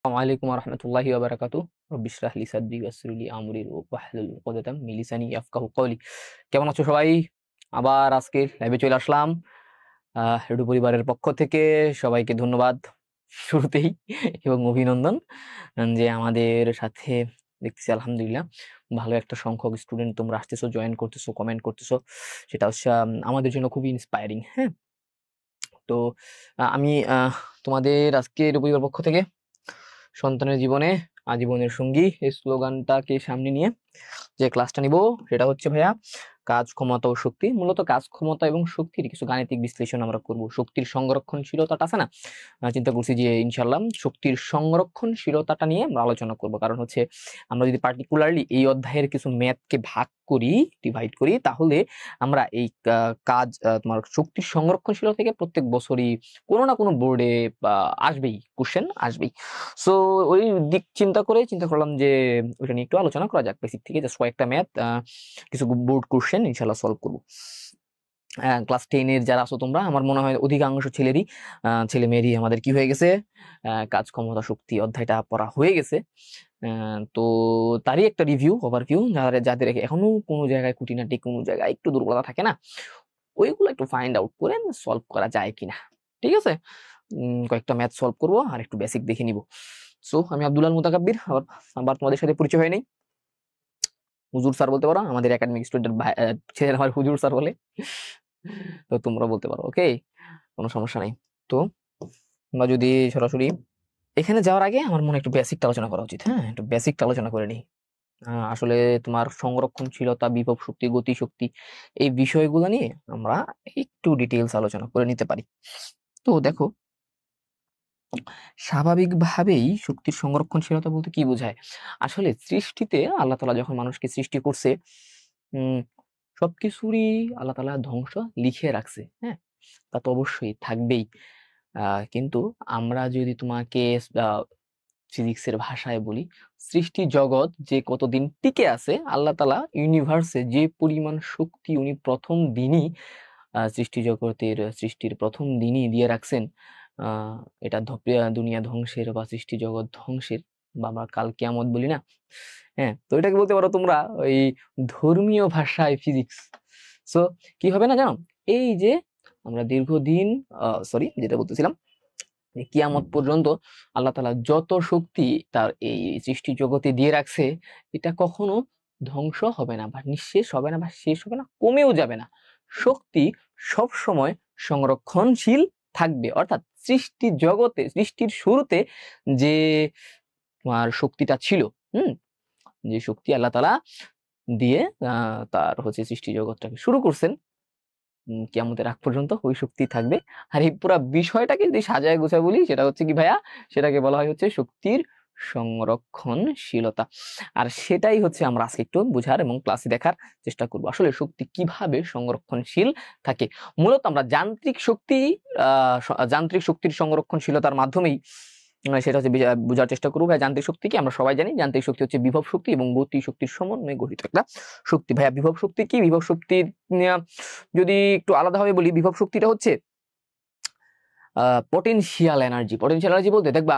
আসসালামু আলাইকুম ওয়া রাহমাতুল্লাহি ওয়া বারাকাতুহু। রব্বি ইশরাহ লি সাদরি ওয়াইসির লি আমরি ওয়াহলুল উকদাতাম মিন লিসানি ইয়াফকাহু কওলি। কেমন আছো সবাই? আবার আজকে লাইভে চলে আসলাম। রুডু পরিবারের পক্ষ থেকে সবাইকে ধন্যবাদ শুরুতেই এবং অভিনন্দন যে আমাদের সাথে দেখতেছি আলহামদুলিল্লাহ ভালো একটা সংখ্যক স্টুডেন্ট তোমরা আসতেছো, জয়েন করতেছো, কমেন্ট করতেছো। সেটা হচ্ছে আমাদের জন্য খুবই ইন্সপায়ারিং। হ্যাঁ, তো আমি তোমাদের আজকে রুডু পরিবার পক্ষ থেকে সন্তানের জীবনে আজীবনের সঙ্গী এই স্লোগানটাকে সামনে নিয়ে যে ক্লাসটা নিব সেটা হচ্ছে ভাইয়া কাজ, ক্ষমতা ও শক্তি। মূলত কাজ, ক্ষমতা এবং শক্তির কিছু গাণিতিক বিশ্লেষণ আমরা করব। শক্তির সংরক্ষণশীলতাটা আছে না, চিন্তা করছি যে ইনশাল্লাহ শক্তির সংরক্ষণশীলতাটা নিয়ে আমরা আলোচনা করব। কারণ হচ্ছে আমরা যদি পার্টিকুলারলি এই অধ্যায়ের কিছু ম্যাথকে ভাগ করি, ডিভাইড করি, তাহলে আমরা এই কাজ তোমার শক্তির সংরক্ষণশীলতা থেকে প্রত্যেক বছরই কোনো না কোনো বোর্ডে আসবেই, কোশ্চেন আসবেই। সো ওই দিক চিন্তা করলাম যে ওইটা নিয়ে একটু আলোচনা করা যাক। বেসিক থেকে জাস্ট কয়েকটা ম্যাথ, কিছু বোর্ড কোশ্চেন ইনশাল্লাহ সলভ করবো। ক্লাস 10-এর যারা আছো তোমরা, আমার মনে হয় অধিকাংশ ছেলে মেয়েরই আমাদের কি হয়ে গেছে, কাজ, ক্ষমতা, শক্তি অধ্যায়টা পড়া হয়ে গেছে। তো তারই একটা রিভিউ, ওভারভিউ, যাদের এখনো কোনো জায়গায় খুঁটিনাটি, কোনো জায়গায় একটু দুর্বলতা থাকে না, ওইগুলো একটু ফাইন্ড আউট করে সলভ করা যায় কিনা। ঠিক আছে, কয়েকটা ম্যাথ সলভ করবো আর একটু বেসিক দেখে নিব। সো আমি আব্দুল মুতাকাব্বির, আবার তোমাদের সাথে পরিচয় হয় নাই। হুজুর স্যার বলতে পারো, আমাদের একাডেমিক স্টুডেন্ট ছেলেরা আমার হুজুর স্যার বলে, তো তোমরা বলতে পারো, ওকে, কোনো সমস্যা নাই। তো আমরা যদি সরাসরি এখানে যাওয়ার আগে আমার মনে একটু বেসিকটা আলোচনা করা উচিত। হ্যাঁ, একটু বেসিকটা আলোচনা করে নিই। আসলে তোমার সংরক্ষণশীলতা, বিভব শক্তি, গতি শক্তি, এই বিষয়গুলো নিয়ে আমরা একটু ডিটেইলস আলোচনা করে নিতে পারি। তো দেখো, স্বাভাবিকভাবেই শক্তির সংরক্ষণশীলতা বলতে কি বোঝায়? আসলে সৃষ্টিতে আল্লাহ তাআলা যখন মানুষকে সৃষ্টি করছে, উম সবকিছুরই আল্লাহ তাআলা ধ্বংস লিখে রাখছে। হ্যাঁ, তা তো অবশ্যই থাকবেই। কিন্তু আমরা যদি তোমাকে ফিজিক্সের ভাষায় বলি, সৃষ্টি জগৎ যে কতদিন টিকে আছে, আল্লাহ তাআলা ইউনিভার্সে যে পরিমাণ শক্তি উনি প্রথম দিনই সৃষ্টির প্রথম দিনই দিয়ে রাখছেন, এটা দুনিয়া ধ্বংসের বা সৃষ্টি জগৎ ধ্বংসের, বা আমরা কাল কিয়ামত বলি না। হ্যাঁ, তো এটাকে বলতে পারো তোমরা ওই ধর্মীয় ভাষায় ফিজিক্স। সো কি হবে না জানো, এই যে আমরা দীর্ঘদিন সরি যেটা বলতেছিলাম, যে কিয়ামত পর্যন্ত আল্লাহ তাআলা যত শক্তি তার এই সৃষ্টি জগতে দিয়ে রাখছে, এটা কখনো ধ্বংস হবে না বা নিঃশেষ হবে না বা শেষ হবে না, কমেও যাবে না। শক্তি সব সময় সংরক্ষণশীল থাকবে। অর্থাৎ সৃষ্টির শুরুতে যে তোমার শক্তিটা ছিল, হুম, যে শক্তি আল্লাহ তাআলা দিয়ে তার হচ্ছে সৃষ্টি জগৎটাকে শুরু করছেন, কিয়ামতের আগ পর্যন্ত ওই শক্তি থাকবে। আর এই পুরা বিষয়টাকে যদি সাজায় গোছায় বলি, সেটা হচ্ছে কি ভাইয়া, সেটাকে বলা হয় হচ্ছে শক্তির সংরক্ষণশীলতা। আর সেটাই হচ্ছে আমরা আজকে একটু বুঝার এবং ক্লাসে দেখার চেষ্টা করব, আসলে শক্তি কিভাবে সংরক্ষণশীল থাকে। মূলত আমরা যান্ত্রিক শক্তির সংরক্ষণশীলতার মাধ্যমেই সেটা হচ্ছে বোঝার চেষ্টা করবো। ভাই, যান্ত্রিক শক্তি কি? আমরা সবাই জানি যান্ত্রিক শক্তি হচ্ছে বিভব শক্তি এবং গতি শক্তির সমন্বয়ে গঠিত একটা শক্তি। ভাইয়া, বিভব শক্তি কি? বিভব শক্তির যদি একটু আলাদাভাবে বলি, বিভব শক্তিটা হচ্ছে পটেনশিয়াল এনার্জি। পটেনশিয়াল এনার্জি বলতে দেখবা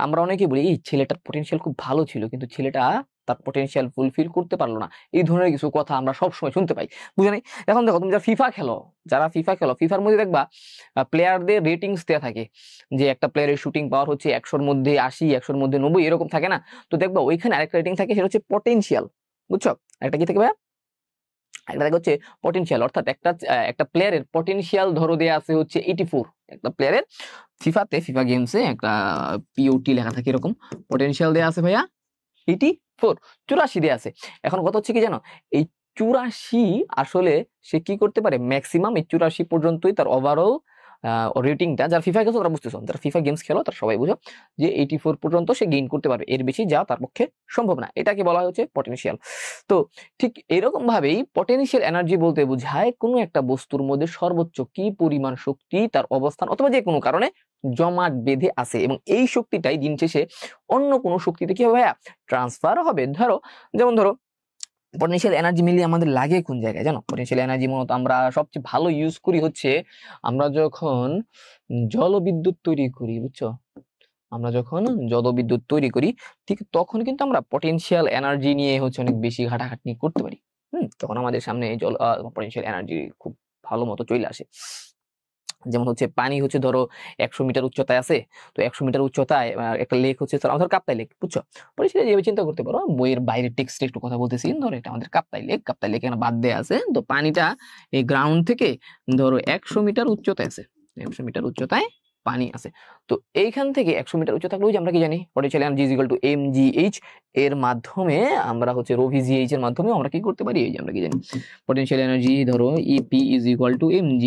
আমরা অনেকেই বলি এই ছেলেটার পটেনশিয়াল খুব ভালো ছিল, কিন্তু ছেলেটা তার পটেনশিয়াল ফুলফিল করতে পারলো না। এই ধরনের কিছু কথা আমরা সবসময় শুনতে পাই, বুঝে নাই? এখন দেখো, তুমি যারা ফিফা খেলো, ফিফার মধ্যে দেখবা প্লেয়ারদের রেটিংস দেওয়া থাকে, যে একটা প্লেয়ারের শুটিং পাওয়ার হচ্ছে 100-র মধ্যে 80, 100-র মধ্যে 90, এরকম থাকে না? তো দেখবা ওইখানে আরেকটা রেটিং থাকে, সেটা হচ্ছে পটেনশিয়াল। বুঝছো? একটা কি থাকে ভাইয়া? একটা থাকে হচ্ছে পটেনশিয়াল। অর্থাৎ একটা প্লেয়ারের পটেনশিয়াল ধরো দেয়া আছে হচ্ছে 84। একটা প্লেয়ারের ফিফা গেমসে একটা পিওটি লেখা থাকে, এরকম পটেনশিয়াল দেয়া আছে ভাইয়া 84, 84 দেয়া আছে। এখন কথা হচ্ছে কি জানো, এই 84 আসলে সে কি করতে পারে, ম্যাক্সিমাম এই 84 পর্যন্তই তার ওভারঅল রেটিংটা। যারা ফিফা খেলো তারা বুঝতেছো, যারা ফিফা গেমস খেলো তারা সবাই বুঝো যে 84 পর্যন্ত সে গেইন করতে পারবে, এর বেশি যাওয়া তার পক্ষে সম্ভব না। এটাকে বলা হচ্ছে পটেনশিয়াল। তো ঠিক এরকম ভাবেই পটেনশিয়াল এনার্জি বলতে বোঝায় কোনো একটা বস্তুর মধ্যে সর্বোচ্চ কি পরিমাণ শক্তি তার অবস্থান অথবা যে কোনো কারণে জমাট বেঁধে আছে, এবং এই শক্তিটাই দিন শেষে অন্য কোনো শক্তিতে কি হবে ভাইয়া, ট্রান্সফার হবে। যেমন ধরো পটেনশিয়াল এনার্জি মিলিয়ে আমাদের লাগে কোন জায়গায় জানো? পটেনশিয়াল এনার্জি মূলত আমরা সবচেয়ে ভালো ইউজ করি হচ্ছে আমরা যখন জলবিদ্যুৎ তৈরি করি, বুঝছো? আমরা যখন জলবিদ্যুৎ তৈরি করি ঠিক তখন কিন্তু আমরা পটেনশিয়াল এনার্জি নিয়ে হচ্ছে অনেক বেশি ঘাটাঘাটি করতে পারি। তখন আমাদের সামনে জল পটেনশিয়াল এনার্জি খুব ভালো মতো চলে আসে। যেমন হচ্ছে পানি হচ্ছে ধরো 100 মিটার উচ্চতায় আছে, তো 100 মিটার উচ্চতায় একটা লেক হচ্ছে ধরো কাপ্তাই লেক, বুঝছো? পরে সেটা যেভাবে চিন্তা করতে পারো, বইয়ের বাইরের টেক্সটে একটু কথা বলতেছি, ধরো এটা আমাদের কাপ্তাই লেক এখানে বাদ দেয়া আছে, তো পানিটা এই গ্রাউন্ড থেকে ধরো 100 মিটার উচ্চতায় আছে, 100 মিটার উচ্চতায় পানি আছে। তো এইখান থেকে 100 মিটার উচ্চতা থাকলেও যে আমরা কি জানি potential energy is equal two mgh, এর মাধ্যমে আমরা হচ্ছে রো ভিজিএইচ এর মাধ্যমে আমরা কি করতে পারি, এই যে আমরা কি জানি পটেনশিয়াল এনার্জি ধরো EP is equal two mgh,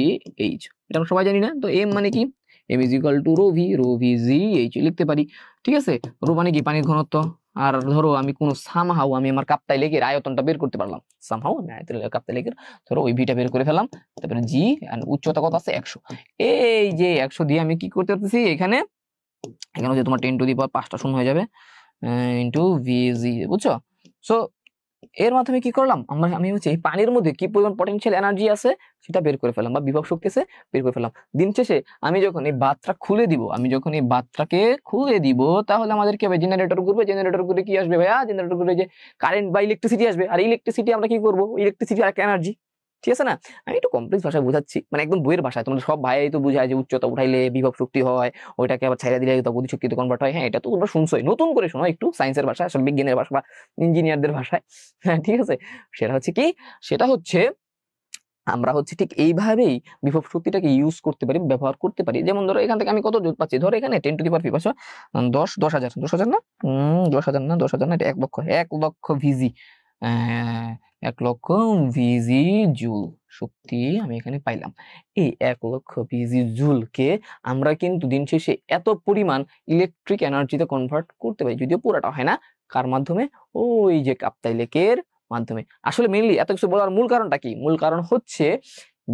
এটা আমরা সবাই জানি না? তো এম মানে কি, M is equal to rho V G H লিখতে পারি, ঠিক আছে? রো মানে কি পানির ঘনত্ব, আর ধরো আমি কোনো সামহাও আমি আমার কাপ্তাই লেকের আয়তনটা বের করতে পারলাম, সামহাও আমি কাপ্তাই লেকের ধরো ওই ভিটা বের করে ফেলাম, তারপরে জি আর উচ্চতা কত আছে 100, এই যে 100 দিয়ে আমি কি করতে পারতেছি এখানে হচ্ছে তোমার 10 টু দি পাওয়ার 5টা শূন্য হয়ে যাবে ইন্টু ভিজি, বুঝছো? সো এর মাধ্যমে কি করলাম আমি হচ্ছে এই পানির মধ্যে কি পরিমাণ পটেনশিয়াল এনার্জি আছে সেটা বের করে ফেললাম, বা বিভব শক্তি আছে বের করে ফেললাম। দিন শেষে আমি যখন এই বাতটা খুলে দিব, তাহলে আমাদের কি হবে, জেনারেটর ঘুরবে, জেনারেটর ঘুরে কি আসবে ভাইয়া, জেনারেটর ঘুরে যে কারেন্ট বা ইলেকট্রিসিটি আসবে, আর ইলেকট্রিসিটি আমরা কি করবো, ইলেকট্রিসিটি আর এনার্জি, ঠিক আছে না? আমি একটু কমপ্লেক্স ভাষায় বোঝাচ্ছি, মানে একদম বইয়ের ভাষায়, তোমাদের সব ভাই তো বুঝায় যে উচ্চতা উঠাইলে বিভব শক্তি হয়, ওইটাকে আবার ছাইড়া দিলে গতি শক্তিতে কনভার্ট হয়। হ্যাঁ, এটা তো তোমরা শুনছোই, নতুন করে শোনো একটু সায়েন্সের ভাষায়, আসলে বিজ্ঞানের ভাষা বা ইঞ্জিনিয়ারদের ভাষায়। হ্যাঁ, ঠিক আছে। সেটা হচ্ছে কি, সেটা হচ্ছে আমরা হচ্ছে ঠিক এইভাবেই বিভব শক্তিটাকে ইউজ করতে পারি, ব্যবহার করতে পারি। যেমন ধরো এখান থেকে আমি কত জুল পাচ্ছি, ধরো এখানে 10 টু দি পাওয়ার 5, 10,000 না 10,000 না 10,000 না, এটা 1 লক্ষ ভিজি, 1 লক্ষ ভিজি জুল শক্তি আমি এখানে পাইলাম। এই 1 লক্ষ ভিজি জুলকে আমরা কিন্তু দিন শেষে এত পরিমাণ ইলেকট্রিক এনার্জিতে কনভার্ট করতে পারি, যদিও পুরাটা হয় না। কার মাধ্যমে? ওই যে কাপ্তাই লেকের মাধ্যমে। আসলে মেইনলি এত কিছু বলার মূল কারণটা কি? মূল কারণ হচ্ছে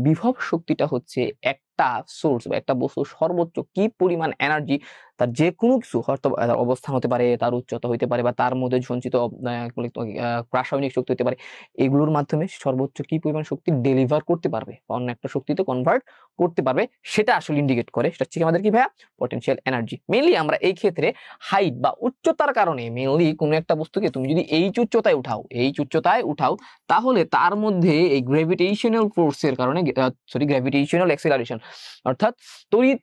বিভব শক্তিটা হচ্ছে একটা সোর্স বা একটা বস্তু সর্বোচ্চ কি পরিমাণ এনার্জি, তার যে কোনো কিছু হয়তো অবস্থান হতে পারে, তার উচ্চতা হতে পারে, বা তার মধ্যে সঞ্চিত রাসায়নিক শক্তি হতে পারে, এগুলোর মাধ্যমে সর্বোচ্চ কি পরিমাণ শক্তি ডেলিভার করতে পারবে, অন্য একটা শক্তিতে কনভার্ট করতে পারবে, সেটা আসলে ইন্ডিকেট করে। সেটা হচ্ছে আমাদের কি ভাইয়া, পটেনশিয়াল এনার্জি। মেইনলি আমরা এই ক্ষেত্রে হাইট বা উচ্চতার কারণে, মেইনলি কোনো একটা বস্তুকে তুমি যদি এইচ উচ্চতায় উঠাও, তাহলে তার মধ্যে এই গ্র্যাভিটেশনাল ফোর্সের কারণে, গ্র্যাভিটেশনাল অ্যাক্সিলারেশন, অর্থাৎ তড়িৎ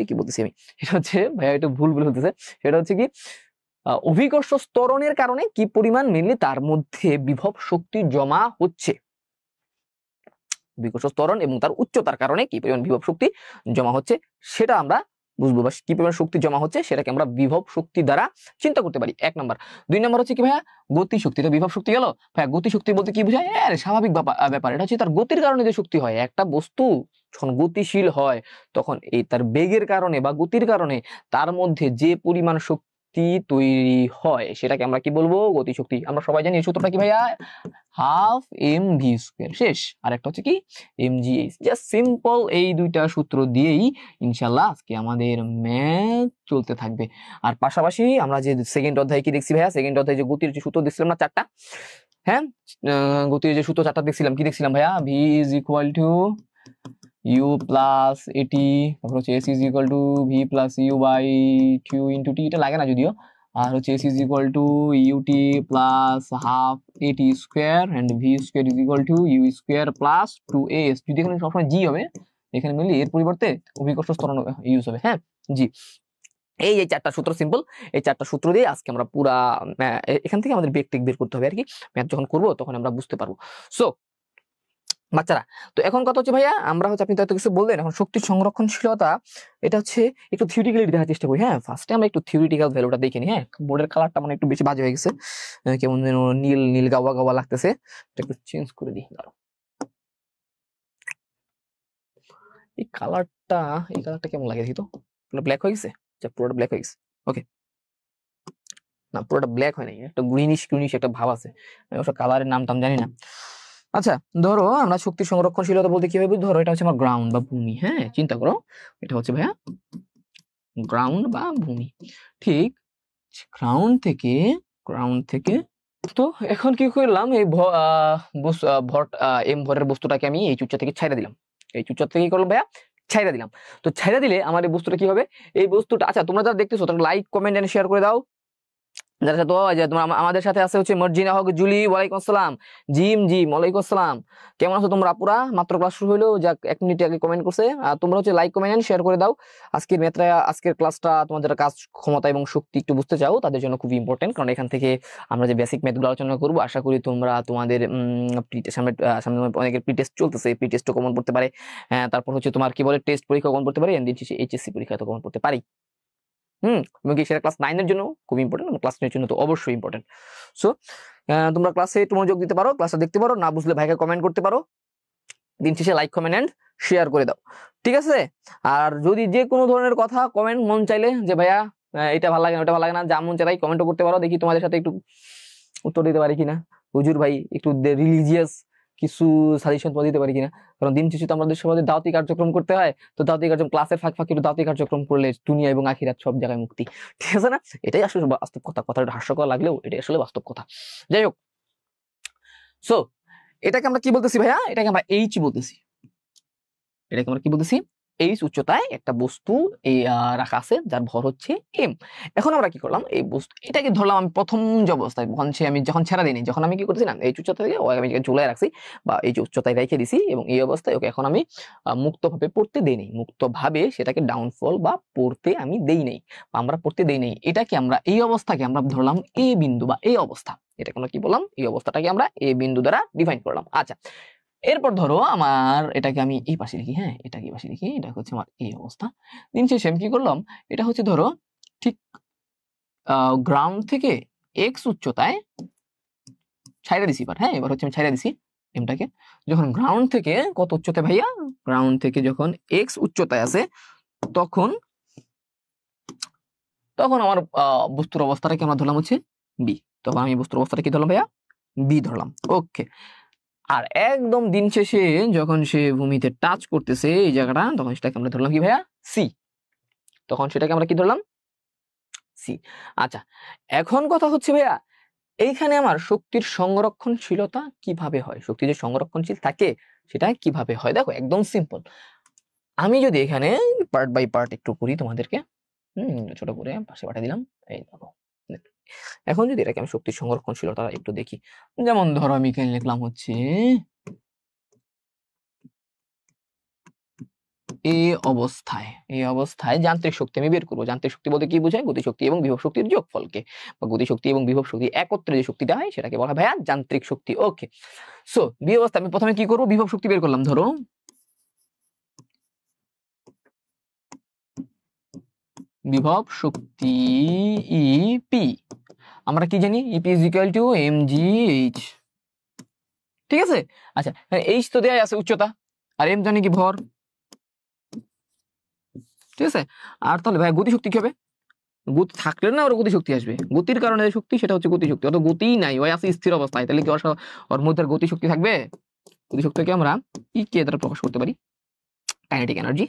কি বলতেছি আমি, এটা হচ্ছে ভাইয়া একটু ভুল হতেছে, সেটা হচ্ছে কি অভিকর্ষ ত্বরণের কারণে কি পরিমাণ মেইনলি তার মধ্যে বিভব শক্তি জমা হচ্ছে, অভিকর্ষ ত্বরণ এবং তার উচ্চতার কারণে কি পরিমাণ বিভব শক্তি জমা হচ্ছে সেটা আমরা বুঝবো, বা কি পরিমাণ শক্তি জমা হচ্ছে সেটাকে আমরা বিভব শক্তি দ্বারা চিন্তা করতে পারি, 1 নাম্বার। 2 নাম্বার হচ্ছে কি ভাইয়া, গতি শক্তি। তো বিভব শক্তি গেল ভাইয়া, গতি শক্তি বলতে কি বোঝায়? আরে স্বাভাবিক ব্যাপার, এটা হচ্ছে তার গতির কারণে যে শক্তি হয়। একটা বস্তু যখন গতিশীল হয় তখন এই তার বেগের কারণে বা গতির কারণে তার মধ্যে যে পরিমাণ শক্তি তৈরি হয় সেটাকে আমরা কি বলবো, গতি শক্তি। আমরা সবাই জানি এই সূত্রটা কি ভাইয়া, হাফ এম ভি স্কোয়ার, শেষ। আর একটা হচ্ছে কি mgh। জাস্ট সিম্পল এই দুইটা সূত্র দিয়েই ইনশাল্লাহ আজকে আমাদের ম্যাথ চলতে থাকবে। আর পাশাপাশি আমরা যে সেকেন্ড অধ্যায় কি দেখছি ভাইয়া, সেকেন্ড অধ্যায় যে গতির যে সূত্র দেখছিলাম না 4টা, হ্যাঁ, গতির যে সূত্র 4টা দেখছিলাম, কি দেখছিলাম ভাইয়া, v is equal to u plus A T, তারপর হচ্ছে s is equal to v plus u by 2 into t, এটা লাগে না যদিও। আর হচ্ছে s is equal to ut plus half at square and v স্কোয়ার is equal to u square plus 2as। যদি এখানে সবসময় g হবে, এখানে মিলি এর পরিবর্তে অভিকর্ষ ত্বরণ ইউজ হবে, হ্যাঁ জি। এই 4টা সূত্র সিম্পল, এই 4টা সূত্র দিয়ে আজকে আমরা পুরা এখান থেকে আমাদের বেগ টেক বের করতে হবে আর কি, ম্যাথ যখন করবো তখন আমরা বুঝতে পারবো। সো বাচ্চারা, তো এখন কথা হচ্ছে ভাইয়া, আমরা হচ্ছে আপনি তো এত কিছু বললেন, এখন শক্তি সংরক্ষণশীলতা এটা হচ্ছে একটু থিওরিটিক্যালি দেখার চেষ্টা করি। হ্যাঁ, ফার্স্টে আমরা একটু থিওরিটিক্যাল ভ্যালুটা দেখে নিই। হ্যাঁ, বোর্ডের কালারটা মানে একটু বেশি বাজে হয়ে গেছে, কেমন যেন নীল নীল গাওয়া গাওয়া লাগতেছে, এটা একটু চেঞ্জ করে দিই। এই কালারটা কেমন লাগে দেখি তো, পুরো ব্ল্যাক হয়ে গেছে, আচ্ছা পুরোটা ব্ল্যাক হয়ে গেছে, ওকে। না, পুরোটা ব্ল্যাক হয় নাই, একটা গ্রিনিশ একটা ভাব আছে, আমি অবশ্য কালারের নাম টাম জানি না। আচ্ছা, ধরো আমরা শক্তি সংরক্ষণশীলতা বলতে কিভাবে বুঝি, ধরো এটা হচ্ছে আমার গ্রাউন্ড বা ভূমি, হ্যাঁ চিন্তা করো, এটা হচ্ছে ভাইয়া গ্রাউন্ড বা ভূমি, ঠিক। গ্রাউন্ড থেকে তো এখন কি করলাম, এই ভর এম ভরের বস্তুটাকে আমি এই উচ্চতা থেকে ছাইড়া দিলাম, এই উচ্চতা থেকে কি করলাম ভাইয়া, ছাইড়া দিলাম। তো ছাইড়া দিলে আমার এই বস্তুটা কি হবে, এই বস্তুটা, আচ্ছা তোমরা যারা দেখতেছো তারা লাইক কমেন্ট এন্ড শেয়ার করে দাও। যারা সাথে যে তোমরা আমাদের সাথে আছে হচ্ছে মর্জিনা হক জুলি, ওয়ালাইকুম আসসালাম। জিম ওয়ালাইকুম আসসালাম। কেমন আছো তোমরা আপুরা? মাত্র ক্লাস শুরু হলো, যাক 1 মিনিট আগে কমেন্ট করছে। আর তোমরা হচ্ছে লাইক কমেন্ট এন্ড শেয়ার করে দাও। আজকের ম্যাথটা, আজকের ক্লাসটা তোমাদের যারা কাজ ক্ষমতা এবং শক্তি একটু বুঝতে চাও তাদের জন্য খুবই ইম্পর্টেন্ট, কারণ এখান থেকে আমরা যে বেসিক ম্যাথগুলো আলোচনা করবো, আশা করি তোমরা তোমাদের সামনে সামনে অনেকের প্রি টেস্ট চলতেছে, প্রি টেস্টও কমন পড়তে পারে। তারপর হচ্ছে তোমার কি বলে টেস্ট পরীক্ষা কমন পড়তে পারে, এন্ড এইচএসসি পরীক্ষা তো কমন পড়তে পারি। এবং কি সেটা ক্লাস 9 এর জন্য খুব ইম্পর্টেন্ট, এবং ক্লাস 10 এর জন্য তো অবশ্যই ইম্পর্টেন্ট। সো তোমরা ক্লাসে একটু মনোযোগ দিতে পারো, ক্লাসটা দেখতে পারো, না বুঝলে ভাইকে কমেন্ট করতে পারো। দিন শেষে লাইক কমেন্ট এন্ড শেয়ার করে দাও, ঠিক আছে? আর যদি যে কোনো ধরনের কথা কমেন্ট মন চাইলে যে ভাইয়া এটা ভালো লাগে না, ওটা ভালো লাগে না, যা মন চাই তাই কমেন্টও করতে পারো, দেখি তোমাদের সাথে একটু উত্তর দিতে পারি কিনা। হুজুর ভাই একটু রিলিজিয়াস কিছু সাজেশন তোমার দিতে পারি কিনা, কারণ দিন শেষে তো আমাদের সমাজে দাওয়াতি কার্যক্রম করতে হয়। তো দাওয়াতি কার্যক্রম, ক্লাসের ফাঁক ফাঁক একটু দাওয়াতি কার্যক্রম করলে দুনিয়া এবং আখিরাত সব জায়গায় মুক্তি, ঠিক আছে না? এটাই আসলে বাস্তব কথা, কথাটা হাস্যকর লাগলেও এটাই আসলে বাস্তব কথা। যাই হোক, সো এটাকে আমরা কি বলতেছি ভাইয়া? এটাকে আমরা এইচ বলতেছি। এটাকে আমরা কি বলতেছি? এইচ উচ্চতায় একটা বস্তু রাখা আছে যার ভর হচ্ছে এম। এখন আমরা কি করলাম, এই বস্তু এটাকে ধরলাম আমি প্রথম যে অবস্থায়, আমি যখন ছেড়া দিইনি, যখন আমি কি করতেছি না এই উচ্চতা থেকে আমি ঝুলাই রাখছি, বা এই যে উচ্চতায় রেখে দিছি, এবং এই অবস্থায় ওকে এখন আমি মুক্তভাবে পড়তে দেই নাই, মুক্তভাবে সেটাকে ডাউনফল বা পড়তে আমি দেই নাই, বা আমরা পড়তে দেই নাই। এটাকে আমরা, এই অবস্থাকে আমরা ধরলাম এ বিন্দু বা এই অবস্থা। এটাকে আমরা কি বললাম? এই অবস্থাটাকে আমরা এ বিন্দু দ্বারা ডিফাইন করলাম। আচ্ছা, এরপর ধরো আমার এটাকে আমি এই পাশে লিখি, হ্যাঁ এটাকে এই পাশে লিখি, এটা হচ্ছে আমার এই অবস্থা। দিন শেষে আমি কি করলাম, এটা হচ্ছে ধরো ঠিক গ্রাউন্ড থেকে এক্স উচ্চতায় ছাইড়া দিছি এবার, হ্যাঁ এবার হচ্ছে আমি ছাইড়া দিছি এমটাকে। যখন গ্রাউন্ড থেকে কত উচ্চতায় ভাইয়া? গ্রাউন্ড থেকে যখন এক্স উচ্চতায় আছে, তখন তখন আমার বস্তুর অবস্থাটাকে আমরা ধরলাম হচ্ছে বি। তখন আমি বস্তুর অবস্থাটা কি ধরলাম ভাইয়া? বি ধরলাম, ওকে। আর একদম দিন শেষে যখন সে ভূমিতে টাচ করতেছে এই জায়গাটা, তখন সেটাকে আমরা ধরলাম কি ভাইয়া? সি। তখন সেটাকে আমরা কি ধরলাম? সি। আচ্ছা, এখন কথা হচ্ছে ভাইয়া, এইখানে আমার শক্তির সংরক্ষণশীলতা কিভাবে হয়? শক্তি যে সংরক্ষণশীল থাকে সেটা কিভাবে হয়? দেখো একদম সিম্পল। আমি যদি এখানে পার্ট বাই পার্ট একটু করি তোমাদেরকে, ছোট করে পাশে পাঠিয়ে দিলাম, এই দেখো। এখন যদি এটাকে আমি শক্তির সংরক্ষণশীলতা একটু দেখি, যেমন ধরো আমি এখানে লিখলাম হচ্ছে এই অবস্থায় যান্ত্রিক শক্তি আমি বের করবো। যান্ত্রিক শক্তি বলতে কি বোঝায়? গতিশক্তি এবং বিভব শক্তির যোগফলকে, বা গতিশক্তি এবং বিভব শক্তি একত্রে যে শক্তিটা হয় সেটাকে বলা হয় ভাইয়া যান্ত্রিক শক্তি, ওকে। সো বি অবস্থা আমি প্রথমে কি করবো? বিভব শক্তি বের করলাম। ধরো বিভব শক্তি ইপি, আমরা কি জানি? E P is equal to M G H, ঠিক আছে? আচ্ছা, এইচ তো দেয়া আছে উচ্চতা, আর এম জানি কি ভর, ঠিক আছে? আর তাহলে ভাই গতিশক্তি কি হবে? গতি থাকলে না ওর গতিশক্তি আসবে, গতির কারণে যে শক্তি সেটা হচ্ছে গতিশক্তি। অত গতিই নাই, ওই আছে স্থির অবস্থায়, তাহলে কি ওর মধ্যে গতিশক্তি থাকবে? গতিশক্তিকে আমরা ই কে দ্বারা প্রকাশ করতে পারি, kinetic energy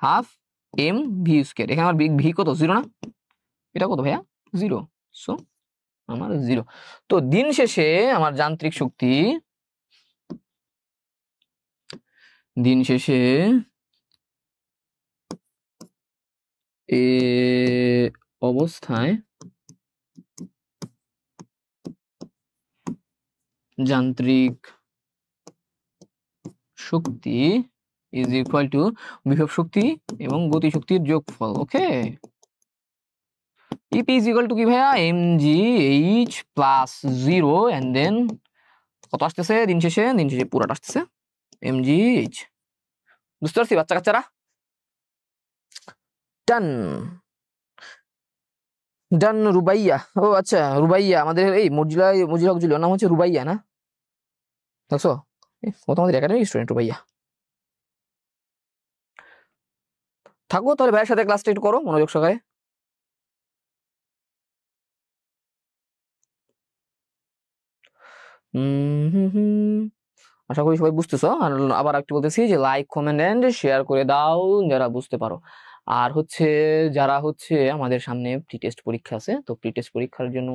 half M V square. এখানে আমার ভি কত? 0 না? এটা কত ভাইয়া? 0। সো আমার 0। তো দিন শেষে আমার যান্ত্রিক শক্তি, দিন শেষে এ অবস্থায় যান্ত্রিক শক্তি ইজ ইকুয়াল টু বিভব শক্তি এবং গতি শক্তির যোগফল, okay. E P is equal to কি ভাইয়া? M G H plus 0 and then কত আসতেছে দিন শেষে? দিন শেষে পুরাটা আসতেছে এম জি এইচ। বুঝতে পারছি বাচ্চা কাচ্চারা? ডান ডান। রুবাইয়া, ও আচ্ছা রুবাইয়া, আমাদের এই মজিলা হক জুলি, ওর নাম হচ্ছে রুবাইয়া না? দেখছো, ও তো আমাদের একাডেমিক স্টুডেন্ট রুবাইয়া। থাকো তাহলে ভাইয়ের সাথে ক্লাসটা একটু করো মনোযোগ সহকারে। আশা করি সবাই বুঝতেছো। আর আবার একটু বলতেছি যে লাইক কমেন্ট এন্ড শেয়ার করে দাও যারা বুঝতে পারো। আর হচ্ছে যারা হচ্ছে আমাদের সামনে প্রি টেস্ট পরীক্ষা আছে, তো প্রি টেস্ট পরীক্ষার জন্য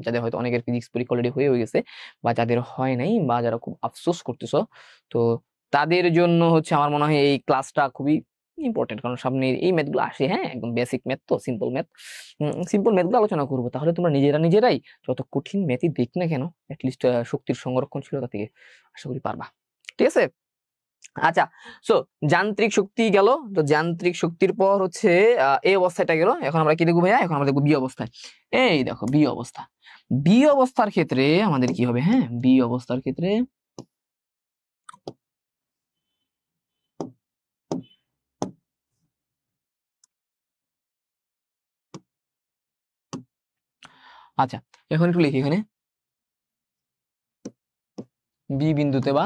যাদের হয়তো অনেকের ফিজিক্স পরীক্ষা অলরেডি হয়ে গেছে, বা যাদের হয় নাই, বা যারা খুব আফসোস করতেছো, তো তাদের জন্য হচ্ছে আমার মনে হয় এই ক্লাসটা খুবই ইম্পর্টেন্ট, কারণ সামনে এই ম্যাথগুলো আসে, হ্যাঁ একদম বেসিক ম্যাথ, তো সিম্পল ম্যাথগুলো আলোচনা করবো। তাহলে তোমরা নিজেরাই যত কঠিন ম্যাথই দেখ না কেন, অ্যাটলিস্ট শক্তির সংরক্ষণশীলতা থেকে আশা করি পারবা। ঠিক আছে, আচ্ছা। সো যান্ত্রিক শক্তি গেল, তো যান্ত্রিক শক্তির পর হচ্ছে এই অবস্থাটা গেল। এখন আমরা কি দেখবো ভাইয়া? এখন আমরা দেখবো বি অবস্থায়। এই দেখো বি অবস্থা, বি অবস্থার ক্ষেত্রে আমাদের কি হবে? হ্যাঁ, বি অবস্থার ক্ষেত্রে আচ্ছা, এখন একটু লিখি এখানে বি বিন্দুতে বা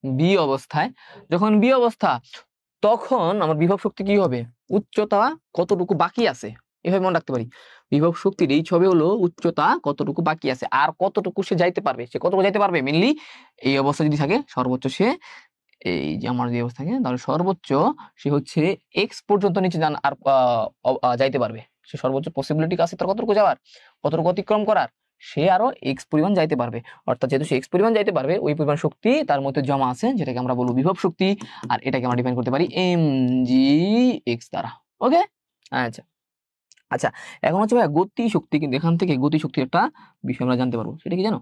বি অবস্থায়, যখন বি অবস্থা, তখন আমার বিভব শক্তি কি হবে? উচ্চতা কতটুকু বাকি আছে, এভাবে মনে রাখতে পারি। বিভব শক্তির এইচ হবে হলো উচ্চতা কতটুকু বাকি আছে, আর কতটুকু সে যাইতে পারবে। সে কতটুকু যাইতে পারবে? মেনলি এই অবস্থা যদি থাকে সর্বোচ্চ সে, এই যে আমার যে অবস্থা থাকে, তাহলে সর্বোচ্চ সে হচ্ছে এক্স পর্যন্ত নিচে যান আর যাইতে পারবে। সে সর্বোচ্চ পসিবিলিটি আছে তার কতটুকু যাওয়ার, কতটুকু অতিক্রম করার, সে আরো এক্স পরিমাণ যাইতে পারবে। অর্থাৎ যেহেতু সে এক্স পরিমাণ যাইতে পারবে, ওই পরিমাণ শক্তি তার মধ্যে জমা আছে, যেটাকে আমরা বলবো বিভব শক্তি। আর এটাকে আমরা ডিফাইন করতে পারি এম জি এক্স দ্বারা। ওকে, আচ্ছা আচ্ছা। এখন হচ্ছে ভাই গতি শক্তি, কিন্তু এখান থেকে গতি শক্তির একটা বিষয় আমরা জানতে পারবো। সেটা কি জানো?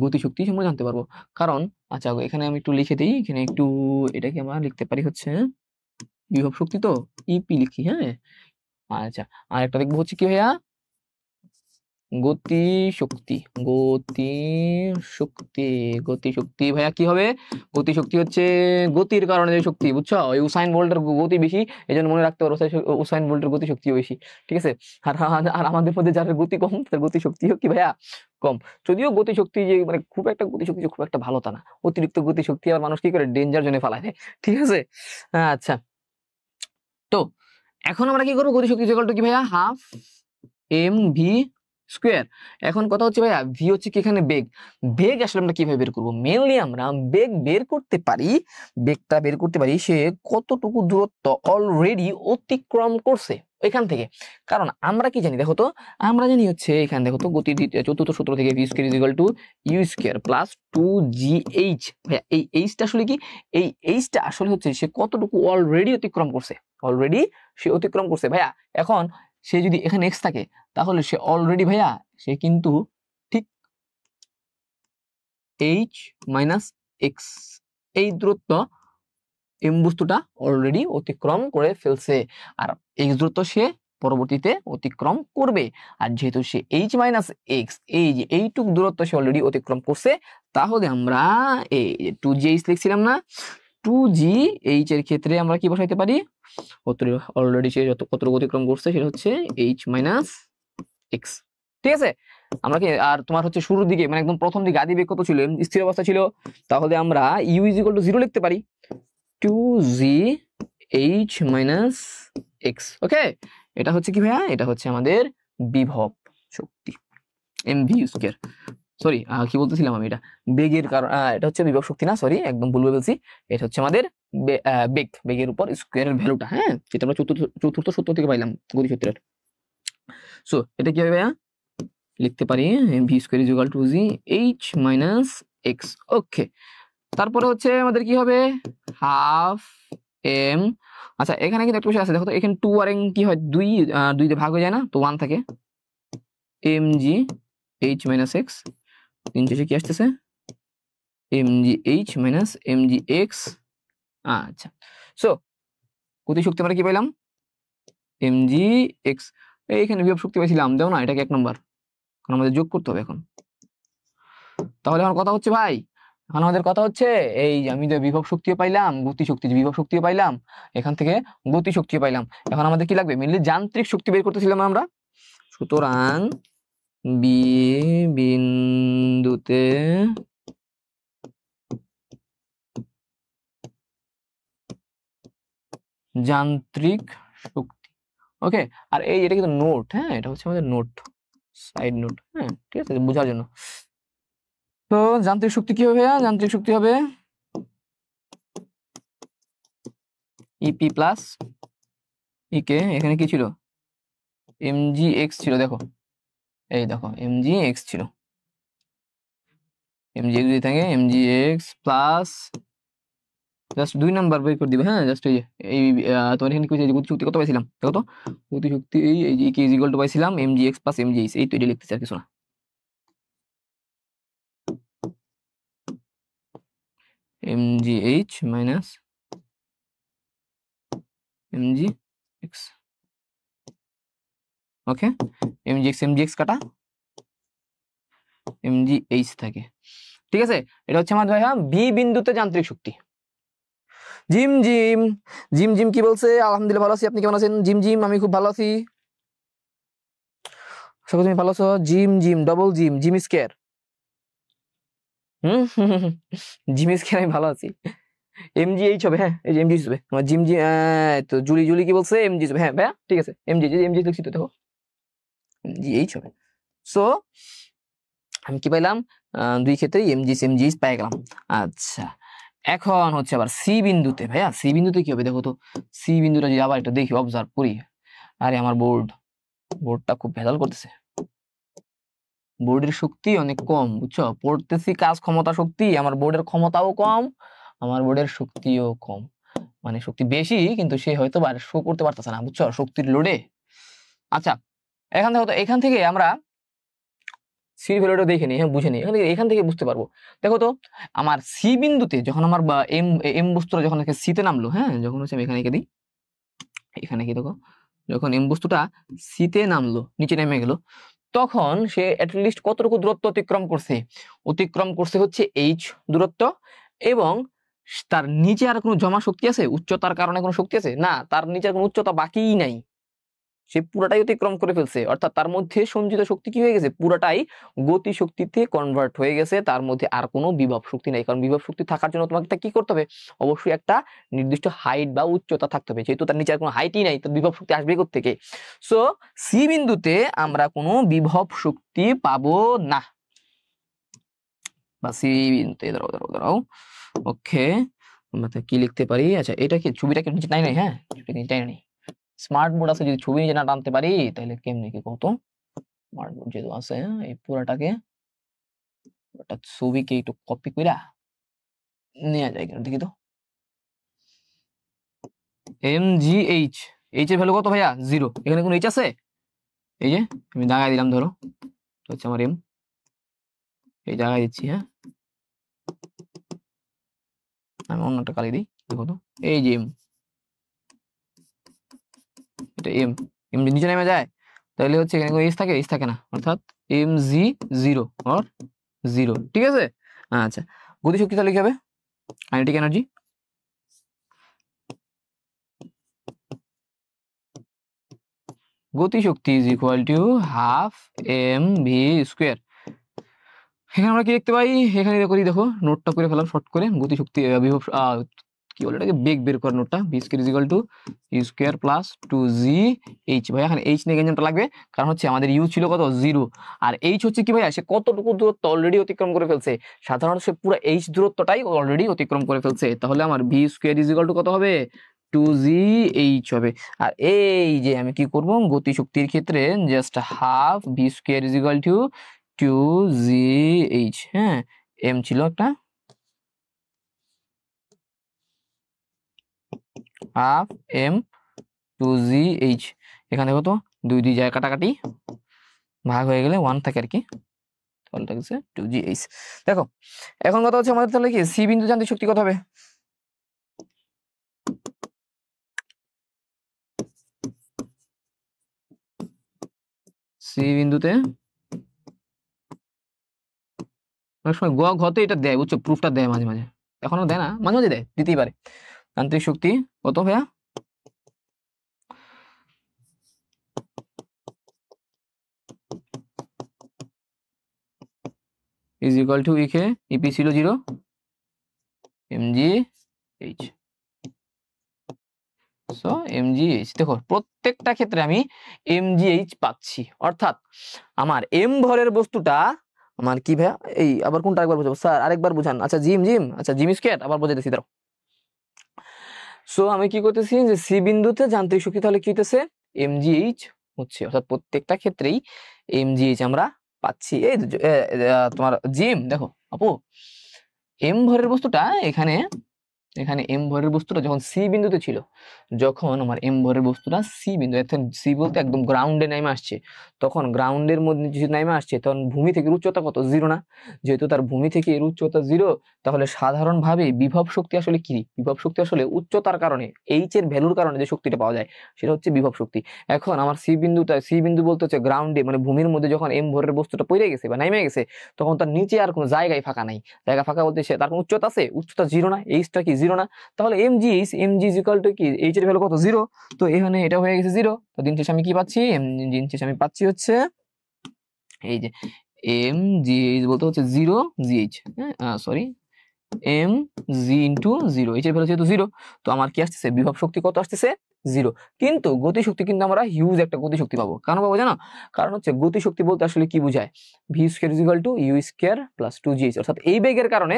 গতি শক্তি সম্পর্কে জানতে পারবো। কারণ আচ্ছা, এখানে আমি একটু লিখে দিই, এখানে একটু এটাকে আমরা লিখতে পারি হচ্ছে বিভব শক্তি, তো ইপি লিখি। হ্যাঁ, আচ্ছা। আর একটা দেখবো হচ্ছে কি ভাইয়া? গতি শক্তি, গতি শক্তি, গতি শক্তি ভাইয়া কি হবে? গতি শক্তি হচ্ছে গতির কারণে যে শক্তি, বুঝছো? ওই উসাইন বোল্টের গতি বেশি, এই জন্য মনে রাখতে পারো উসাইন বোল্টের গতি শক্তিও বেশি। ঠিক আছে, আর আর আমাদের মধ্যে যার গতি কম, তার গতি শক্তিও কি ভাইয়া? কম। যদিও গতি শক্তি যে মানে খুব একটা গতি শক্তি যে খুব একটা ভালো তা না, অতিরিক্ত গতি শক্তি আবার মানুষ কি করে? ডেঞ্জার জোনে ফেলায় দেয়। ঠিক আছে, আচ্ছা। তো এখন আমরা কি করবো? গতি শক্তি ইকুয়াল টু কি ভাইয়া? Half M V square. এখন কথা হচ্ছে ভাইয়া, ভি হচ্ছে কি এখানে বেগ। বেগ আসলে আমরা কিভাবে বের করবো? মেনলি আমরা বেগ বের করতে পারি, বেগটা বের করতে পারি সে কতটুকু দূরত্ব অলরেডি অতিক্রম করছে এখান থেকে। কারণ আমরা কি জানি দেখো তো, আমরা জানি হচ্ছে এখানে দেখো তো, গতির চতুর্থ সূত্র থেকে V square is equal to U square plus 2gh। ভাইয়া এই এইচটা আসলে কি? এই এইচটা আসলে হচ্ছে সে কতটুকু অলরেডি অতিক্রম করছে, অলরেডি সে অতিক্রম করছে ভাইয়া। এখন সে যদি এখানে এক্স থাকে, তাহলে সে অলরেডি ভাইয়া সে কিন্তু ঠিক এইচ মাইনাস এক্স এই দূরত্ব এম বস্তুটা অলরেডি অতিক্রম করে ফেলছে, আর এক্স দূরত্ব সে পরবর্তীতে অতিক্রম করবে। আর যেহেতু সে এইচ মাইনাস এক্স এই যে এইটুক দূরত্ব সে অলরেডি অতিক্রম করছে, তাহলে আমরা এই 2gh লিখছিলাম না, 2gh এর ক্ষেত্রে আমরা কি বসাইতে পারি? অলরেডি সে কতটুকু অতিক্রম করছে সেটা হচ্ছে এইচ মাইনাস এক্স। ঠিক আছে, আমরা কি আর তোমার হচ্ছে শুরুর দিকে মানে একদম প্রথম দিকে আদি বেগ কত ছিল? স্থির অবস্থা ছিল, তাহলে আমরা ইউ ইজ ইকুয়াল টু 0 লিখতে পারি, 2gh মাইনাস এক্স। ওকে, এটা হচ্ছে কি ভাইয়া? এটা হচ্ছে আমাদের বিভব শক্তি এমভি স্কয়ার। সরি, কি বলতেছিলাম আমি? এটা বেগের কারণ, এটা হচ্ছে বিভব শক্তি না, সরি একদম ভুল বলছি। এটা হচ্ছে আমাদের বেগ, বেগের উপর স্কয়ারের ভ্যালুটা, হ্যাঁ, যেটা আমরা চতুর্থ সূত্র থেকে পাইলাম গতি সূত্রের। সো এটা কি হবে ভাইয়া? লিখতে পারি V square is equal to G H minus X. Okay, তারপরে হচ্ছে আমাদের কি হবে? Half M. আচ্ছা, এখানে কিন্তু একটা বিষয় আছে দেখো তো, এখানে 2 আর এন কি হয়? 2 দিয়ে ভাগ হয়ে যায় না, তো 1 থাকে। M G H minus X, 3 শেষে কি আসতেছে? M G H minus M G X. আচ্ছা, সো গতি শক্তি আমরা কি পাইলাম? M G X. এইখানে বিভব শক্তি পাইছিলাম, দাও না এটাকে 1 নম্বর, কারণ আমাদের যোগ করতে হবে এখন। তাহলে আমার কথা হচ্ছে ভাই, এখন আমাদের কথা হচ্ছে এই যে আমি যে বিভব শক্তিও পাইলাম, গতি শক্তি যে বিভব শক্তিও পাইলাম, এখান থেকে গতি শক্তিও পাইলাম। এখন আমাদের কি লাগবে? মেনলি যান্ত্রিক শক্তি বের করতেছিলাম আমরা। সুতরাং বি বিন্দুতে যান্ত্রিক শক্তি। ওকে, আর এই এটা কিন্তু নোট, হ্যাঁ এটা হচ্ছে আমাদের নোট, সাইড নোট, হ্যাঁ ঠিক আছে বোঝার জন্য। তো যান্ত্রিক শক্তি কি হবে ভাইয়া? যান্ত্রিক শক্তি হবে ইপি প্লাস ইকে, এখানে কি ছিল? এমজি এক্স ছিল, দেখো এই দেখো এমজি এক্স ছিল। mgx যদি থাকে mgx প্লাস জাস্ট 2 নাম্বার বের করে দিবে, হ্যাঁ জাস্ট এই তোমার এখানে কি হচ্ছে, গতি শক্তি কত পাইছিলাম দেখো তো, গতি শক্তি এই যে কি ইকুয়াল টু পাইছিলাম mgx প্লাস mgh, এই তো এটা লিখতেছি আর কিছু না। mgh মাইনাস mgx, ওকে mgx কাটা mgh থাকে, ঠিক আছে। এটা হচ্ছে আমাদের ভাইয়া বি বিন্দুতে যান্ত্রিক শক্তি। জিম জিম জিম জিম কি বলছে? আলহামদুলিল্লাহ ভালো আছি, আপনি কেমন আছেন? জিম জিম আমি খুব ভালো আছি, সবাই তুমি ভালো আছো? Gym gym double gym gym square, gym square আমি ভালো আছি। এমজিএইচ হবে, হ্যাঁ এই যে এমজিএইচ হবে আমার জিম জি, তো জুলি জুলি কি বলছে এমজিএইচ হবে, হ্যাঁ ভাইয়া ঠিক আছে এমজিএইচ এমজিএইচ লিখছি তো দেখো এমজিএইচ হবে। সো আমি কি পাইলাম, দুই ক্ষেত্রেই এমজিএইচ পেয়ে গেলাম। আচ্ছা এখন হচ্ছে আবার সি বিন্দুতে, ভাইয়া সি বিন্দুতে কি হবে দেখো তো, সি বিন্দুটা যদি আবার একটু দেখি অবজার্ভ করি, আরে আমার বোর্ডটা খুব ভেজাল করতেছে, বোর্ডের শক্তি অনেক কম বুঝছো, পড়তেছি কাজ ক্ষমতা শক্তি, আমার বোর্ডের ক্ষমতাও কম, আমার বোর্ডের শক্তিও কম, মানে শক্তি বেশি কিন্তু সে হয়তো বা শো করতে পারতেছে না বুঝছো শক্তির লোডে। আচ্ছা এখান থেকে আমরা সি ভ্যালুটা দেখে নিই, হ্যাঁ বুঝে নিই, এখান থেকে বুঝতে পারবো। দেখো তো আমার সি বিন্দুতে যখন আমার এম এম বস্তুটা যখন সিতে নামলো, হ্যাঁ যখন হচ্ছে আমি এখানে এঁকে দিই, এখানে কি দেখো যখন এম বস্তুটা সিতে নামলো নিচে নেমে গেল, তখন সে অ্যাটলিস্ট কতটুকু দূরত্ব অতিক্রম করছে হচ্ছে এইচ দূরত্ব, এবং তার নিচে আর কোনো জমা শক্তি আছে, উচ্চতার কারণে কোনো শক্তি আছে না, তার নিচে কোনো উচ্চতা বাকিই নাই, সে পুরাটাই অতিক্রম করে ফেলছে, অর্থাৎ তার মধ্যে সঞ্চিত শক্তি কি হয়ে গেছে, পুরাটাই গতি শক্তিতে কনভার্ট হয়ে গেছে, তার মধ্যে আর কোনো বিভব শক্তি নাই, কারণ বিভব শক্তি থাকার জন্য তোমাকে কি করতে হবে, অবশ্যই একটা নির্দিষ্ট হাইট বা উচ্চতা থাকতে হবে, যেহেতু তার নিচে আর কোনো হাইটই নাই তো বিভব শক্তি আসবে কোত্থেকে। সো সি বিন্দুতে আমরা কোনো বিভব শক্তি পাবো না, বা সি বিন্দুতে দাঁড়াও ওকে, আমরা কি লিখতে পারি, আচ্ছা এটা কি ছবিটা কি নিচে নাই, হ্যাঁ ছবিটা নিচে নাই, স্মার্ট বোর্ড আছে, যদি ছবি নিচে না টানতে পারি তাহলে কেমনে কি কত, স্মার্ট বোর্ড যেহেতু আছে এই পুরাটাকে ছবিকে একটু কপি কইরা নেওয়া যায় কেন দেখি তো, mgh, এইচ এর ভ্যালু কত ভাইয়া 0, এখানে কোন এইচ আছে, এই যে আমি দাগায় দিলাম ধরো, হচ্ছে আমার এম, এই জায়গায় দিচ্ছি, হ্যাঁ আমি অন্য একটা কালি দিই দেখো তো, এই যে এম, এটা এম, এম নিচে নেমে যায় তাহলে হচ্ছে এখানে কোনো এইচ থাকে, এইচ থাকে না, অর্থাৎ mg0 অর 0, ঠিক আছে। আচ্ছা গতিশক্তি তাহলে কি হবে, কাইনেটিক এনার্জি গতিশক্তি is equal to half M V square. এখানে আমরা কি দেখতে পাই, এখানে দেখো নোটটা করে ফেলাম শর্ট করে, গতিশক্তি বিভব কি বলে এটাকে, বেগ বের করার নোটটা, V square is equal to U square plus 2জি এইচ, ভাই এখানে এইচ নিয়ে গেঞ্জামটা লাগবে, কারণ হচ্ছে আমাদের ইউ ছিল কত 0, আর এইচ হচ্ছে কি ভাইয়া, সে কতটুকু দূরত্ব অলরেডি অতিক্রম করে ফেলছে, সাধারণত সে পুরো এইচ দূরত্বটাই অলরেডি অতিক্রম করে ফেলছে, তাহলে আমার V square is equal to কত হবে 2জি এইচ হবে। আর এই যে আমি কি করব, গতিশক্তির ক্ষেত্রে just half V square is equal to 2জি এইচ, হ্যাঁ এম ছিল একটা, হাফ এম 2জি এইচ, এখানে দেখো তো 2 জায়গা কাটাকাটি ভাগ হয়ে গেলে 1 থাকে আর কি, তাহলে থাকছে 2জি এইচ। দেখো এখন কথা হচ্ছে আমাদের তাহলে কি সি বিন্দু যান্ত্রিক শক্তি কত হবে, সি বিন্দুতে অনেক সময় ঘতে এটা দেয় বুঝছো, প্রুফটা দেয় মাঝে মাঝে, এখনো দেয় না, মাঝে মাঝে দেয়, দিতেই পারে। যান্ত্রিক শক্তি কত ভাইয়া, is equal two E K E P ছিল 0 mgh, সো mgh, দেখো প্রত্যেকটা ক্ষেত্রে আমি mgh পাচ্ছি, অর্থাৎ আমার এম ভরের বস্তুটা আমার কি ভাইয়া, এই আবার কোনটা একবার বোঝাবো স্যার, আরেকবার বুঝান, আচ্ছা জিম জিম, আচ্ছা জিম স্কয়ার আবার বোঝাইতেছি দাঁড়াও। সো আমি কি করতেছি যে সি বিন্দুতে যান্ত্রিক শক্তি তাহলে কি হইতেছে mgh হচ্ছে, অর্থাৎ প্রত্যেকটা ক্ষেত্রেই mgh আমরা পাচ্ছি। এই তোমার জিম দেখো আপু এম ভরের বস্তুটা এখানে এখানে এম ভরের বস্তুটা যখন সি বিন্দুতে ছিল, যখন আমার এম ভরের বস্তুটা সি বিন্দু, এখন সি বলতে একদম গ্রাউন্ডে নেমে আসছে, তখন গ্রাউন্ডের মধ্যে যে নেমে আসছে তখন ভূমি থেকে উচ্চতা কত, জিরো না? যেহেতু তার ভূমি থেকে এর উচ্চতা জিরো, তাহলে সাধারণভাবে বিভব শক্তি আসলে কি? বিভব শক্তি আসলে উচ্চতার কারণে, এইচ এর ভ্যালুর কারণে যে শক্তিটা পাওয়া যায় সেটা হচ্ছে বিভব শক্তি। এখন আমার সি বিন্দু বলতে হচ্ছে গ্রাউন্ডে, মানে ভূমির মধ্যে যখন এম ভরের বস্তুটা পড়ে গেছে বা নেমে গেছে, তখন তার নিচে আর কোনো জায়গায় ফাঁকা নাই। জায়গা ফাঁকা বলতে তার কোনো উচ্চতা আছে, উচ্চতা জিরো না, এইচটা কি জিরো না? তাহলে M G is equal to কি, এইচ এর ভ্যালু কত, জিরো। তো এখানে এটা হয়ে গেছে জিরো। তো দিন শেষে আমি কি পাচ্ছি, দিন শেষে আমি পাচ্ছি হচ্ছে এই যে এম জি এইচ বলতে হচ্ছে জিরো জিএইচ, হ্যাঁ sorry, M G into zero, H এর ভ্যালু যেহেতু জিরো, তো আমার কি আসতেছে, বিভব শক্তি কত আসতেছে, জিরো। কিন্তু গতিশক্তি কিন্তু আমরা হিউজ একটা গতিশক্তি পাবো। কেন পাবো জানো? কারণ হচ্ছে গতিশক্তি বলতে আসলে কি বোঝায়, V square is equal to U square plus 2gh, অর্থাৎ এই বেগের কারণে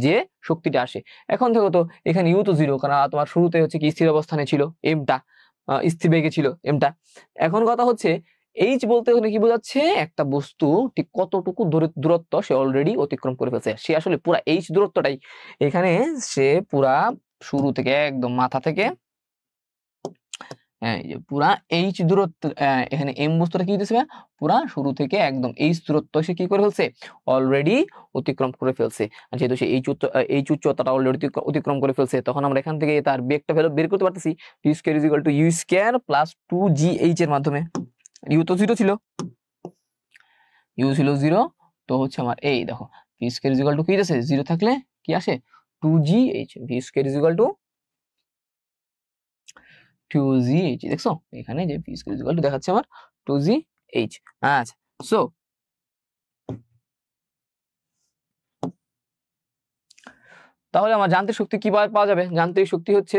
যে শক্তিটা আসে। এখন দেখো তো এখানে ইউ তো জিরো, কারণ তোমার শুরুতে হচ্ছে কি স্থির অবস্থানে ছিল এমটা, স্থির বেগে ছিল এমটা। এখন কথা হচ্ছে এইচ বলতে ওখানে কি বোঝাচ্ছে, একটা বস্তু ঠিক কতটুকু দূরত্ব সে অলরেডি অতিক্রম করে ফেলছে, সে আসলে পুরা এইচ দূরত্বটাই এখানে, সে পুরা শুরু থেকে একদম মাথা থেকে, এই যে পুরা এইচ দূরত্ব, এখানে এম বস্তুটা কি দিতেছে, পুরা শুরু থেকে একদম এইচ দূরত্ব সে কি করে ফেলছে, অলরেডি অতিক্রম করে ফেলছে। আর যেহেতু সে এইচ উচ্চতাটা অলরেডি অতিক্রম করে ফেলছে, তখন আমরা এখান থেকে তার বেগটা বের করতে পারতেছি, V square is equal to U square plus 2gh এর মাধ্যমে। ইউ তো জিরো ছিল, ইউ ছিল জিরো, তো হচ্ছে আমার এই দেখো V square is equal to কি আছে, জিরো থাকলে কি আসে, 2gh, V square is equal to 2gh, দেখছো এখানে যে V square is equal two দেখাচ্ছে আমার 2gh। আচ্ছা, সো তাহলে আমার যান্ত্রিক শক্তি কি পাওয়া যাবে, যান্ত্রিক শক্তি হচ্ছে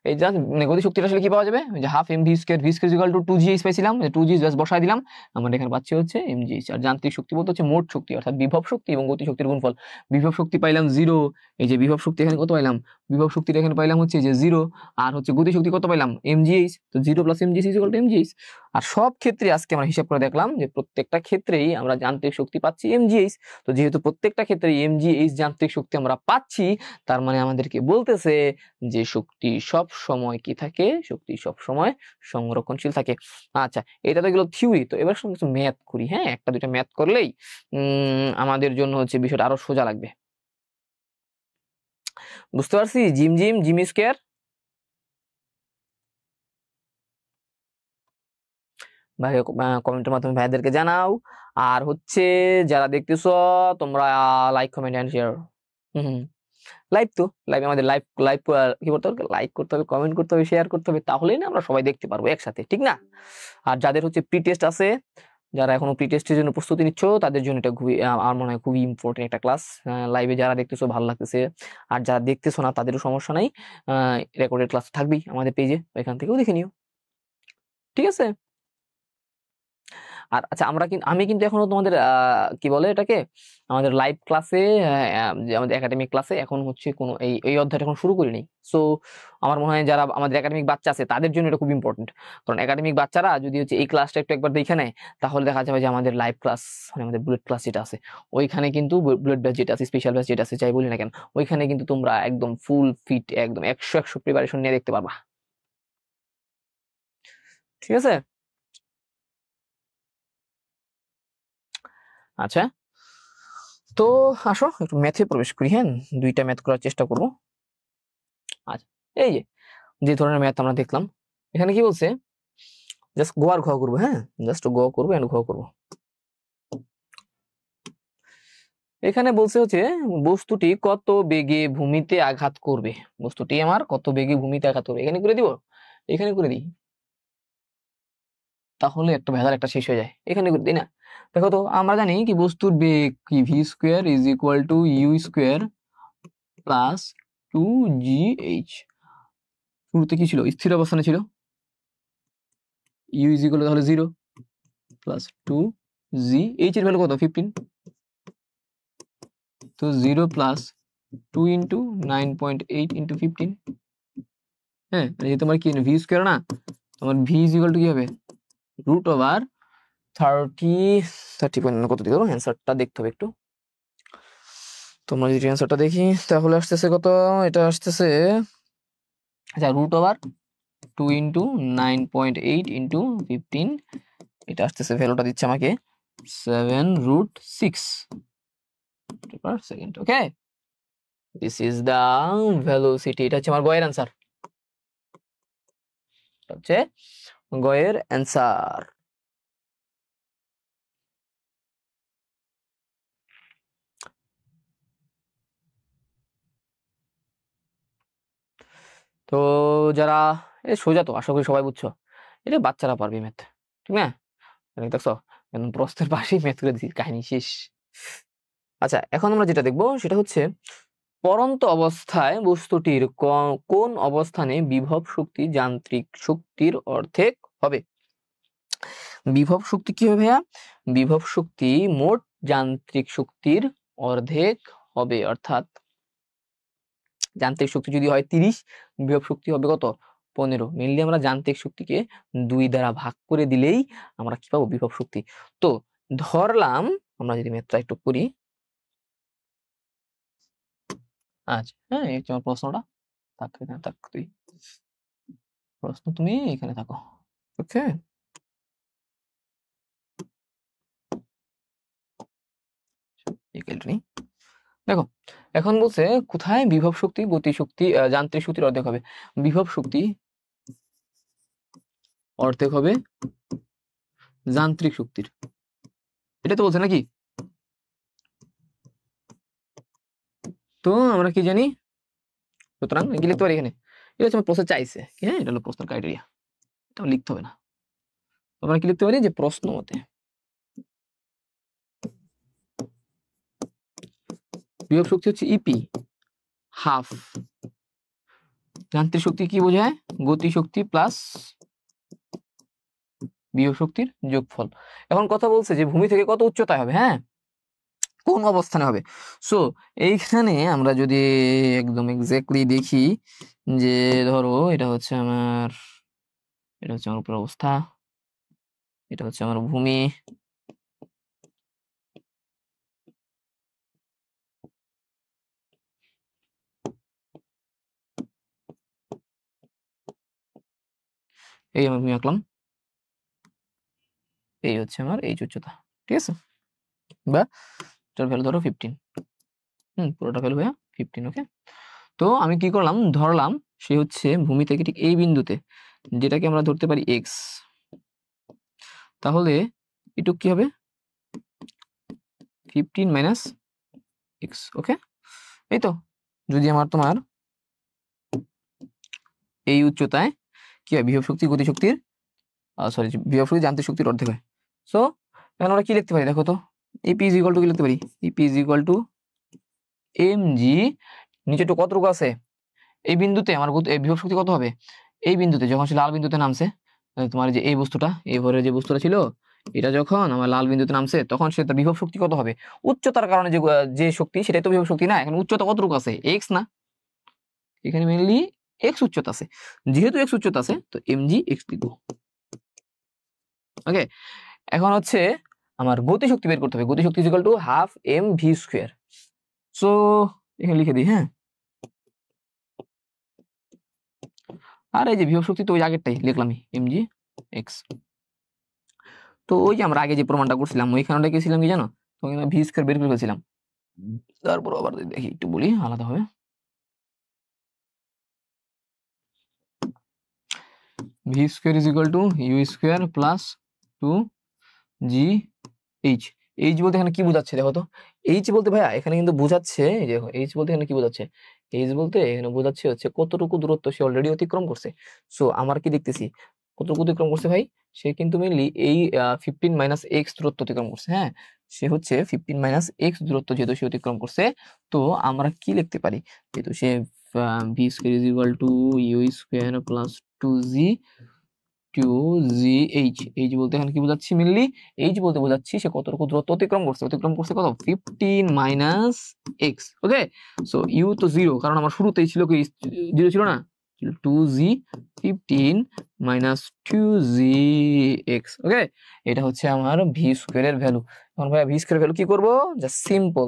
এই মানে গতি শক্তিটা আসলে কি পাওয়া যাবে, যে half M V square, V square equal to 2gh পাইছিলাম, 2gh জাস্ট বসাই দিলাম, আমরা এখানে পাচ্ছি হচ্ছে mgh। আর যান্ত্রিক শক্তি বলতে হচ্ছে মোট শক্তি, অর্থাৎ বিভব শক্তি এবং গতি শক্তির গুণফল। বিভব শক্তি পাইলাম জিরো, এই যে বিভব শক্তি এখানে কত পাইলাম, বিভব শক্তিটা এখানে পাইলাম হচ্ছে যে জিরো, আর হচ্ছে গতি শক্তি কত পাইলাম, mgh, তো zero plus mgh equal to mgh। আর সব ক্ষেত্রে আজকে আমরা হিসাব করে দেখলাম যে প্রত্যেকটা ক্ষেত্রেই আমরা যান্ত্রিক শক্তি পাচ্ছি mgh। তো যেহেতু প্রত্যেকটা ক্ষেত্রে mgh যান্ত্রিক শক্তি আমরা পাচ্ছি, তার মানে আমাদেরকে বলতেছে যে শক্তি সব সময় কি থাকে, শক্তি সব সময় সংরক্ষণশীল থাকে। আচ্ছা, এটা তো গেল থিওরি। তো এবার সঙ্গে কিছু ম্যাথ করি, হ্যাঁ, একটা দুইটা ম্যাথ করলেই আমাদের জন্য হচ্ছে বিষয়টা আরো সোজা লাগবে। বুঝতে পারছি, জিম জিম জিম স্কয়ার, ভাই কমেন্টের মাধ্যমে ভাইদেরকে জানাও। আর হচ্ছে যারা দেখতেছো তোমরা লাইক কমেন্ট এন্ড শেয়ার। হুম, লাইভ তো লাইভে আমাদের লাইভ লাইভ কি করতে হবে, লাইক করতে হবে, কমেন্ট করতে হবে, শেয়ার করতে হবে, তাহলেই না আমরা সবাই দেখতে পারবো একসাথে, ঠিক না? আর যাদের হচ্ছে প্রি টেস্ট আছে, যারা এখনো প্রি টেস্টের জন্য প্রস্তুতি নিচ্ছ, তাদের জন্য এটা খুবই আমার মনে হয় খুবই ইম্পর্টেন্ট একটা ক্লাস। লাইভে যারা দেখতেছো ভালো লাগতেছে, আর যারা দেখতেছো না তাদেরও সমস্যা নাই, রেকর্ডেড ক্লাস থাকবেই আমাদের পেজে, ওইখান থেকেও দেখে নিও, ঠিক আছে? আর আচ্ছা, আমি কিন্তু এখনো তোমাদের কি বলে এটাকে, আমাদের লাইভ ক্লাসে, যে আমাদের একাডেমিক ক্লাসে এখন হচ্ছে কোনো এই অধ্যায়টা এখন শুরু করিনি। সো আমার মনে হয় যারা আমাদের একাডেমিক বাচ্চা আছে তাদের জন্য এটা খুব ইম্পর্টেন্ট, কারণ একাডেমিক বাচ্চারা যদি হচ্ছে এই ক্লাসটা একবার দেখে নেয়, তাহলে দেখা যাবে যে আমাদের লাইভ ক্লাস, মানে আমাদের বুলেট ক্লাস যেটা আছে, ওইখানে কিন্তু বুলেট ব্যাচ যেটা আছে, স্পেশাল ব্যাচ যেটা আছে, যাই বলি না কেন, ওইখানে কিন্তু তোমরা একদম ফুল ফিট, একদম 100 প্রিপারেশন নিয়ে দেখতে পারবা, ঠিক আছে? আচ্ছা, তো আসো একটু ম্যাথে প্রবেশ করি, হ্যাঁ, দুইটা ম্যাথ করার চেষ্টা করব। আচ্ছা, এই যে যে ধরনের ম্যাথ আমরা দেখলাম, এখানে কি বলছে, জাস্ট গো আর ঘ করবো, হ্যাঁ, জাস্ট গ করবো এন্ড ঘ করবো। এখানে বলছে হচ্ছে বস্তুটি কত বেগে ভূমিতে আঘাত করবে, বস্তুটি আমার কত বেগে ভূমিতে আঘাত করবে, এখানে করে দিব, এখানে করে দিই, তাহলে একটা ভেজাল একটা শেষ হয়ে যায়, এখানে করে দিই না। দেখো তো আমরা জানি কি বস্তুর বেগ কি, V square is equal to U square plus 2gh। শুরুতে কি ছিল, স্থির অবস্থানে ছিল, ইউ ইজ ইকুয়াল তাহলে 0 প্লাস 2g, h এর ভ্যালু কত, 15, তো 0 প্লাস 2 ইন্টু 9.8 ইন্টু 15, হ্যাঁ, এই তোমার কি ভি স্কোয়ার না, তোমার ভি ইজ ইকুয়াল টু কি হবে, রুট ওভার 30 30 কত দিকে, অ্যান্সারটা দেখতে হবে একটু, তোমরা যদি অ্যান্সারটা দেখি তাহলে আসতেছে কত, এটা আসতেছে আচ্ছা √2 ইন্টু 9.8 ইন্টু 15, এটা আসতেছে ভ্যালুটা দিচ্ছে আমাকে 7√6 per second। Okay, this is the velocity. এটা হচ্ছে আমার গয়ের অ্যান্সার, হচ্ছে গয়ের অ্যান্সার। তো যারা সোজা, তো আশা করি সবাই বুঝছো, এটা বাচ্চারা পারবে ম্যাথ, ঠিক না? দেখছো একদম প্রশ্নের পাশেই ম্যাথ করে দিচ্ছি, কাহিনী শেষ। আচ্ছা, এখন আমরা যেটা দেখবো সেটা হচ্ছে পরন্ত অবস্থায় বস্তুটির কোন অবস্থানে বিভব শক্তি যান্ত্রিক শক্তির অর্ধেক হবে। বিভব শক্তি কি হবে ভাইয়া? বিভব শক্তি মোট যান্ত্রিক শক্তির অর্ধেক হবে, অর্থাৎ যান্ত্রিক শক্তি যদি হয় 30, বিভব শক্তি হবে কত? 15। মেনলি আমরা যান্ত্রিক শক্তিকে 2 দ্বারা ভাগ করে দিলেই আমরা কি পাবো? বিভব শক্তি। তো ধরলাম আমরা যদি ম্যাথটা একটু করি, আচ্ছা হ্যাঁ, এই তোমার প্রশ্নটা থাক, এখানে থাক, প্রশ্ন তুমি এখানে থাকো। ওকে, দেখো এখন বলছে কোথায় বিভব শক্তি গতি শক্তি যান্ত্রিক শক্তির অর্ধেক হবে। বিভব শক্তি অর্ধেক হবে যান্ত্রিক শক্তির, এটা তো বলছে নাকি? তো আমরা কি জানি, সুতরাং কি লিখতে পারি এখানে? এটা হচ্ছে প্রশ্ন চাইছে, হ্যাঁ এটা হলো প্রশ্নের ক্রাইটেরিয়া, এটা লিখতে হবে না। আমরা কি লিখতে পারি যে প্রশ্ন মতে বিভব শক্তি হচ্ছে ইপি হাফ যান্ত্রিক শক্তি কি বোঝায়? গতি শক্তি প্লাস বিভব শক্তির যোগফল। এখন কথা বলছে যে ভূমি থেকে কত উচ্চতায় হবে, হ্যাঁ কোন অবস্থানে হবে। সো এইখানে আমরা যদি একদম এক্স্যাক্টলি দেখি যে ধরো এটা হচ্ছে আমার উপর অবস্থা, এটা হচ্ছে আমার ভূমি, এই আমি ভূমি আঁকলাম, এই হচ্ছে আমার এই উচ্চতা, ঠিক আছে, বা এটার ভ্যালু ধরো 15, পুরোটা ভ্যালু ভাইয়া 15। ওকে, তো আমি কি করলাম, ধরলাম সে হচ্ছে ভূমি থেকে ঠিক এই বিন্দুতে, যেটাকে আমরা ধরতে পারি এক্স, তাহলে এটুক কি হবে 15 মাইনাস এক্স। ওকে, এই তো যদি আমার তোমার এই উচ্চতায় কি হয়, বিভব শক্তি গতি শক্তির সরি বিভব শক্তি যান্ত্রিক শক্তির অর্ধেক হয়। সো এখন আমরা কি লিখতে পারি দেখো তো, ইপি ইজ ইকুয়াল টু কি লিখতে পারি, E P is equal to M G, নিচে তো কতটুকু আছে, এই বিন্দুতে আমার বিভব শক্তি কত হবে, এই বিন্দুতে যখন সে লাল বিন্দুতে নামছে, তোমার যে এই বস্তুটা, এই ভরের যে বস্তুটা ছিল, এটা যখন আমার লাল বিন্দুতে নামছে তখন সে তার বিভব শক্তি কত হবে, উচ্চতার কারণে যে যে শক্তি সেটাই তো বিভব শক্তি না। এখন উচ্চতা কতটুকু আছে, এক্স না, এখানে মেনলি এক্স উচ্চতা আছে, যেহেতু এক্স উচ্চতা আছে তো এমজি এক্স লিখবো। ওকে, এখন হচ্ছে আমার গতি শক্তি বের করতে হবে, গতি শক্তি equal to half M V square. So এখানে লিখে দিই, হ্যাঁ, আর এই যে বিভব শক্তি তো ওই আগেরটাই লিখলামই এম জি এক্স। তো ওই যে আমরা আগে যে প্রমাণটা করছিলাম ওইখানটা কি ছিলাম কি জানো, ওখানে ভি স্কোয়ার বের করে ফেলছিলাম। তারপর আবার দেখি একটু বলি আলাদা হবে, V square is equal to U square plus 2 G H. H বলতে এখানে কি বোঝাচ্ছে দেখো তো, এইচ বলতে ভাইয়া এখানে কিন্তু বোঝাচ্ছে, দেখো এইচ বলতে এখানে কি বোঝাচ্ছে, এইচ বলতে এখানে বোঝাচ্ছে হচ্ছে কতটুকু দূরত্ব সে অলরেডি অতিক্রম করছে। সো আমার কি দেখতেছি কতটুকু অতিক্রম করছে ভাই, সে কিন্তু মেনলি এই 15 মাইনাস এক্স দূরত্ব অতিক্রম করছে, হ্যাঁ সে হচ্ছে 15 মাইনাস এক্স দূরত্ব যেহেতু সে অতিক্রম করছে, তো আমরা কি লিখতে পারি, যেহেতু সে V square is equal to U square plus 2জি এইচ, এইচ বলতে এখানে কি বোঝাচ্ছি, মেনলি এইচ বলতে বোঝাচ্ছি সে কতটুকু দূরত্ব অতিক্রম করছে, কত 15 minus X. Okay, so U তো 0, কারণ আমার শুরুতেই ছিল কি 0 ছিল না, 2z 15 minus 2zx। ওকে, এটা হচ্ছে আমার ভি স্কোয়ারের ভ্যালু। এখন ভাই ভি স্কোয়ারের ভ্যালু কি করব? জাস্ট সিম্পল,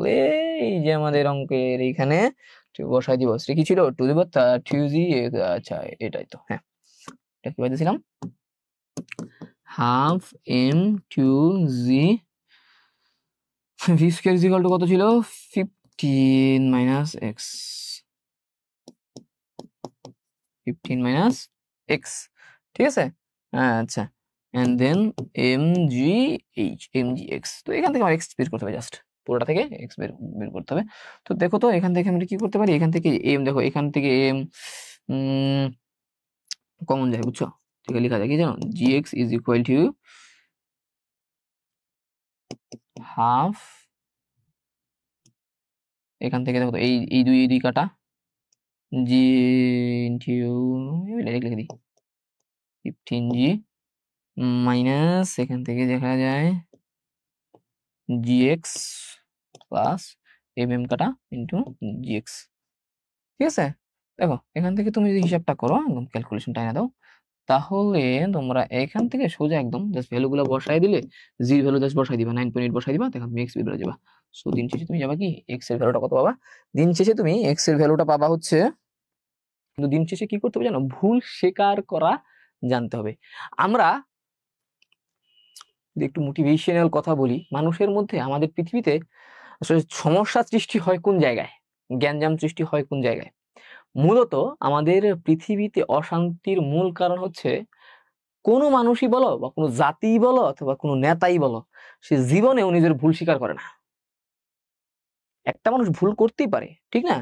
এই যে আমাদের অঙ্কের এইখানে বসাই দিব। সেটা কি ছিল? 2 দিব 2z। আচ্ছা এটাই তো, হ্যাঁ এটা কি পাইতেছিলাম, half M two G V square equal to কত ছিল? 15 মাইনাস এক্স, 15 মাইনাস এক্স, ঠিক আছে। আচ্ছা, and then M G H, M G X. তো এখান থেকে আমার এক্স বের করতে হবে, জাস্ট পুরোটা থেকে এক্স বের করতে হবে। তো দেখো তো এখান থেকে আমরা কি করতে পারি, এখান থেকে এম, দেখো এখান থেকে এম কমন যায়, বুঝছো? ঠিক আছে, লেখা যায় কি জানো, G X is equal to half, এখান থেকে দেখো তো এই দুই কাটা, জি ইন্টু লিখে দিই 15g মাইনাস, এখান থেকে দেখা যায় gx প্লাস এম কাটা ইন্টু gx। ঠিক আছে, দেখো এখান থেকে তুমি যদি হিসাবটা করো, একদম ক্যালকুলেশন টাইনা দাও, তাহলে তোমরা এখান থেকে সোজা একদম জাস্ট ভ্যালু গুলো বসাই দিলে, জি ভ্যালু জাস্ট বসাই দিবা, 9.8 বসাই দিবা, দেখো তুমি এক্স বের করে যাবা। সো দিন শেষে তুমি যাবা কি, এক্স এর ভ্যালুটা কত পাবা? দিন শেষে তুমি এক্স এর ভ্যালুটা পাবা হচ্ছে, কিন্তু দিন শেষে কি করতে হবে জানো, ভুল স্বীকার করা জানতে হবে। আমরা যদি একটু মোটিভেশনাল কথা বলি, মানুষের মধ্যে, আমাদের পৃথিবীতে আসলে সমস্যা সৃষ্টি হয় কোন জায়গায়, জ্ঞানজাম সৃষ্টি হয় কোন জায়গায়? মূলত আমাদের পৃথিবীতে অশান্তির মূল কারণ হচ্ছে, কোনো মানুষই বলো বা কোনো জাতি বলো অথবা কোনো নেতাই বলো, সে জীবনেও নিজের ভুল স্বীকার করে না। একটা মানুষ ভুল করতেই পারে, ঠিক না?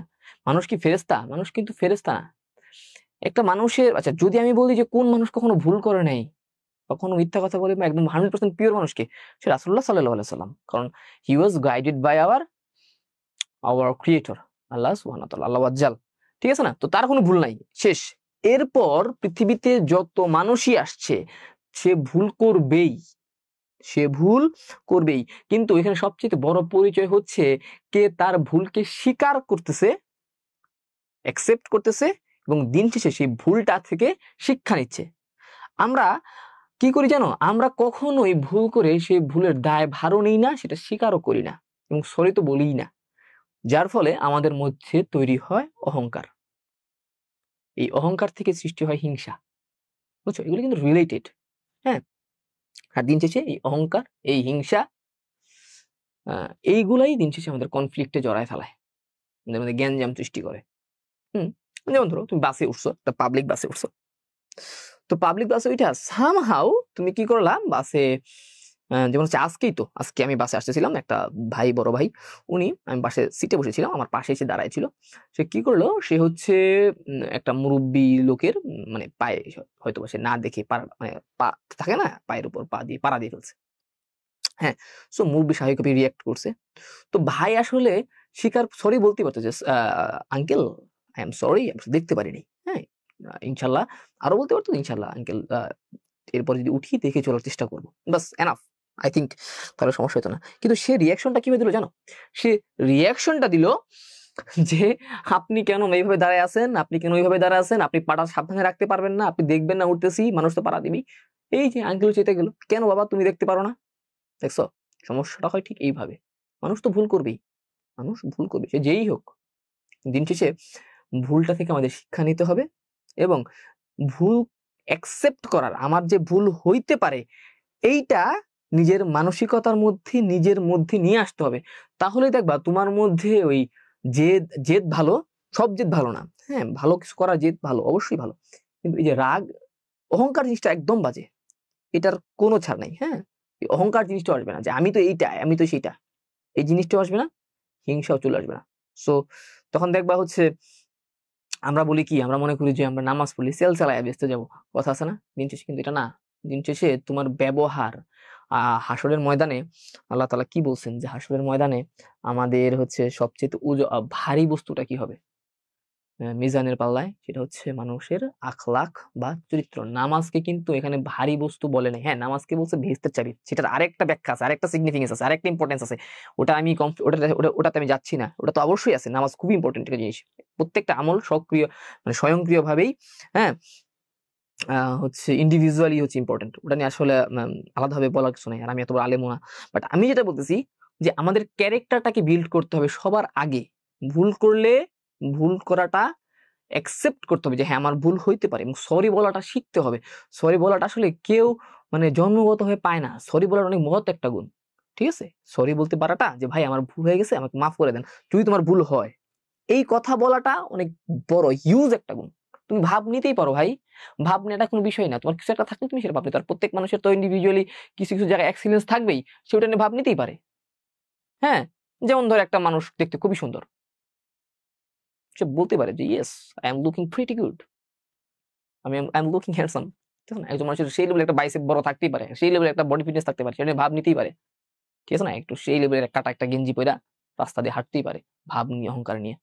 মানুষ কি ফেরেশতা? মানুষ কিন্তু ফেরেশতা না। একটা মানুষের, আচ্ছা যদি আমি বলি যে কোন মানুষ কখনো ভুল করে নাই, কখনো মিথ্যা কথা বলে, একদম 100% পিওর মানুষকে, সে রাসূলুল্লাহ সাল্লাল্লাহু আলাইহি সাল্লাম। কারণ he was guided by our creator, আল্লাহ সুবহানাহু ওয়া তাআলা, আল্লাহ ওয়াজ্জাল। ঠিক আছে না? তো তার কোনো ভুল নাই, শেষ। এরপর পৃথিবীতে যত মানুষই আসছে, সে ভুল করবেই, সে ভুল করবেই। কিন্তু এখানে সবচেয়ে বড় পরিচয় হচ্ছে, কে তার ভুলকে স্বীকার করতেছে, অ্যাকসেপ্ট করতেছে, এবং দিন শেষে সেই ভুলটা থেকে শিক্ষা নিচ্ছে। আমরা কি করি জানো, আমরা কখনোই ভুল করে সেই ভুলের দায় ভারও নেই না, সেটা স্বীকারও করি না, এবং সরি তো বলিই না। যার ফলে আমাদের মধ্যে তৈরি হয় অহংকার। এই অহংকার থেকে সৃষ্টি হয় হিংসা, বুঝছো? এগুলো কিন্তু রিলেটেড, হ্যাঁ। আর দিন শেষে এই অহংকার, এই হিংসা, এইগুলাই দিন শেষে আমাদের কনফ্লিক্টে জড়ায় ফেলায়, আমাদের জ্ঞানজাম সৃষ্টি করে। যেমন ধরো তুমি বাসে উঠছো, একটা পাবলিক বাসে উঠছো, তো পাবলিক বাসে ওইটা সামহাউ তুমি কি করলাম, বাসে যেমন হচ্ছে আজকে আমি বাসে আসতেছিলাম, একটা ভাই, বড় ভাই, আমি বাসে সিটে বসেছিলাম, আমার পাশে এসে দাঁড়ায় ছিল। সে কি করলো, সে হচ্ছে একটা মুরব্বী লোকের মানে পায়ে, হয়তো সে না দেখে মানে পা থাকে না, পায়ের উপর পা দিয়ে পাড়া দিয়ে ফেলছে। হ্যাঁ, সো মুরব্বী স্বাভাবিকভাবে রিয়াক্ট করছে। তো ভাই আসলে সরি বলতে পারতো যে আঙ্কেল আই এম সরি, আমি দেখতে পারিনি, হ্যাঁ ইনশাল্লাহ, আরো বলতে পারতো ইনশাল্লাহ আঙ্কেল, এরপরে যদি উঠি দেখে চলার চেষ্টা করবো, বাস এনাফ, আই থিঙ্ক তাহলে সমস্যা হতো না। কিন্তু সে রিয়াকশনটা কিভাবে দিল জানো? সে রিয়াকশনটা দিল যে, আপনি কেন এইভাবে দাঁড়ায় আছেন, আপনি কেন এইভাবে দাঁড়ায় আছেন, আপনি পাটা সাবধানে রাখতে পারবেন না, আপনি দেখবেন না উঠতেছি, মানুষ তো পাড়া দিবি। এই যে আঙ্কেল চেতে গেল, কেন বাবা তুমি দেখতে পারো না? দেখছো, সমস্যাটা হয় ঠিক এইভাবে। মানুষ তো ভুল করবেই, মানুষ ভুল করবে, সে যেই হোক। দিন শেষে ভুলটা থেকে আমাদের শিক্ষা নিতে হবে, এবং ভুল অ্যাকসেপ্ট করার, আমার যে ভুল হইতে পারে, এইটা নিজের মানসিকতার মধ্যে, নিজের মধ্যে নিয়ে আসতে হবে। তাহলে দেখবা তোমার মধ্যে ওই জেদ ভালো, সব জেদ ভালো না, হ্যাঁ ভালো কিছু করা জেদ ভালো, অবশ্যই ভালো, কিন্তু এই যে রাগ, অহংকার জিনিসটা একদম বাজে, এটার কোনো ছাড় নাই, হ্যাঁ। এই অহংকার জিনিসটা আসবে না যে আমি তো এইটা, আমি তো সেইটা, এই জিনিসটাও আসবে না, হিংসাও চলে আসবে না। সো তখন দেখবা হচ্ছে, আমরা বলি কি, আমরা মনে করি যে আমরা নামাজ পড়লি সেল চালায় বেঁচতে যাবো, কথা আছে না? দিন শেষে কিন্তু এটা না। দিন শেষে তোমার ব্যবহার, হাসরের ময়দানে আল্লাহ তাআলা কি বলছেন, যে হাসরের ময়দানে আমাদের হচ্ছে সবচেয়ে ভারী বস্তুটা কি হবে? মিজানের পাল্লায়, সেটা হচ্ছে মানুষের আখলাক বা চরিত্র। নামাজকে কিন্তু এখানে ভারী বস্তু বলে নাই। হ্যাঁ, নামাজকে বলছে বেহেশতের চাবি, সেটার আরেকটা ব্যাখ্যা আছে, আরেকটা সিগনিফিকেন্স আছে, আরেকটা ইম্পর্টেন্স আছে। ওটা আমি ওটাতে আমি যাচ্ছি না, ওটা তো অবশ্যই আছে। নামাজ খুবই ইম্পর্টেন্ট একটা জিনিস। প্রত্যেকটা আমল সক্রিয় মানে স্বয়ংক্রিয় ভাবেই, হ্যাঁ, হচ্ছে ইন্ডিভিজুয়ালি হচ্ছে ইম্পর্টেন্ট। ওটা নিয়ে আসলে আলাদাভাবে বলার কিছু নাই, আর আমি এত বড় আলেমও না। বাট আমি যেটা বলতেছি যে আমাদের ক্যারেক্টারটাকে বিল্ড করতে হবে সবার আগে। ভুল করলে ভুল করাটা অ্যাকসেপ্ট করতে হবে যে হ্যাঁ আমার ভুল হইতে পারে, এবং সরি বলাটা শিখতে হবে। সরি বলাটা আসলে কেউ মানে জন্মগত হয়ে পায় না। সরি বলার অনেক মহৎ একটা গুণ, ঠিক আছে? সরি বলতে পারাটা, যে ভাই আমার ভুল হয়ে গেছে, আমাকে মাফ করে দেন, যদি তোমার ভুল হয়, এই কথা বলাটা অনেক বড় হিউজ একটা গুণ। তুমি ভাব নিতেই পারো ভাই, ভাব নেওয়াটা কোনো বিষয় না। তোমার কিছু একটা থাকলে তুমি সেটা ভাব নিতে পারো। প্রত্যেক মানুষের তো ইন্ডিভিজুয়ালি কিছু কিছু জায়গায় এক্সিলেন্স থাকবেই, সেটা নিয়ে ভাব নিতেই পারে। হ্যাঁ, যেমন ধর একটা মানুষ দেখতে খুবই সুন্দর, সে বলতে পারে যে yes I am looking pretty good, I am looking handsome. ঠিক আছে না? একজন মানুষের সেই লেভেলে একটা বাইসেপ বড় থাকতেই পারে, সেই লেভেলে একটা বডি ফিটনেস থাকতে পারে, সেটা নিয়ে ভাব নিতেই পারে। ঠিক আছে না? একটু সেই লেভেলের কাটা একটা গেঞ্জি পইরা রাস্তা দিয়ে হাঁটতেই পারে, ভাব নিয়ে, অহংকার নিয়ে।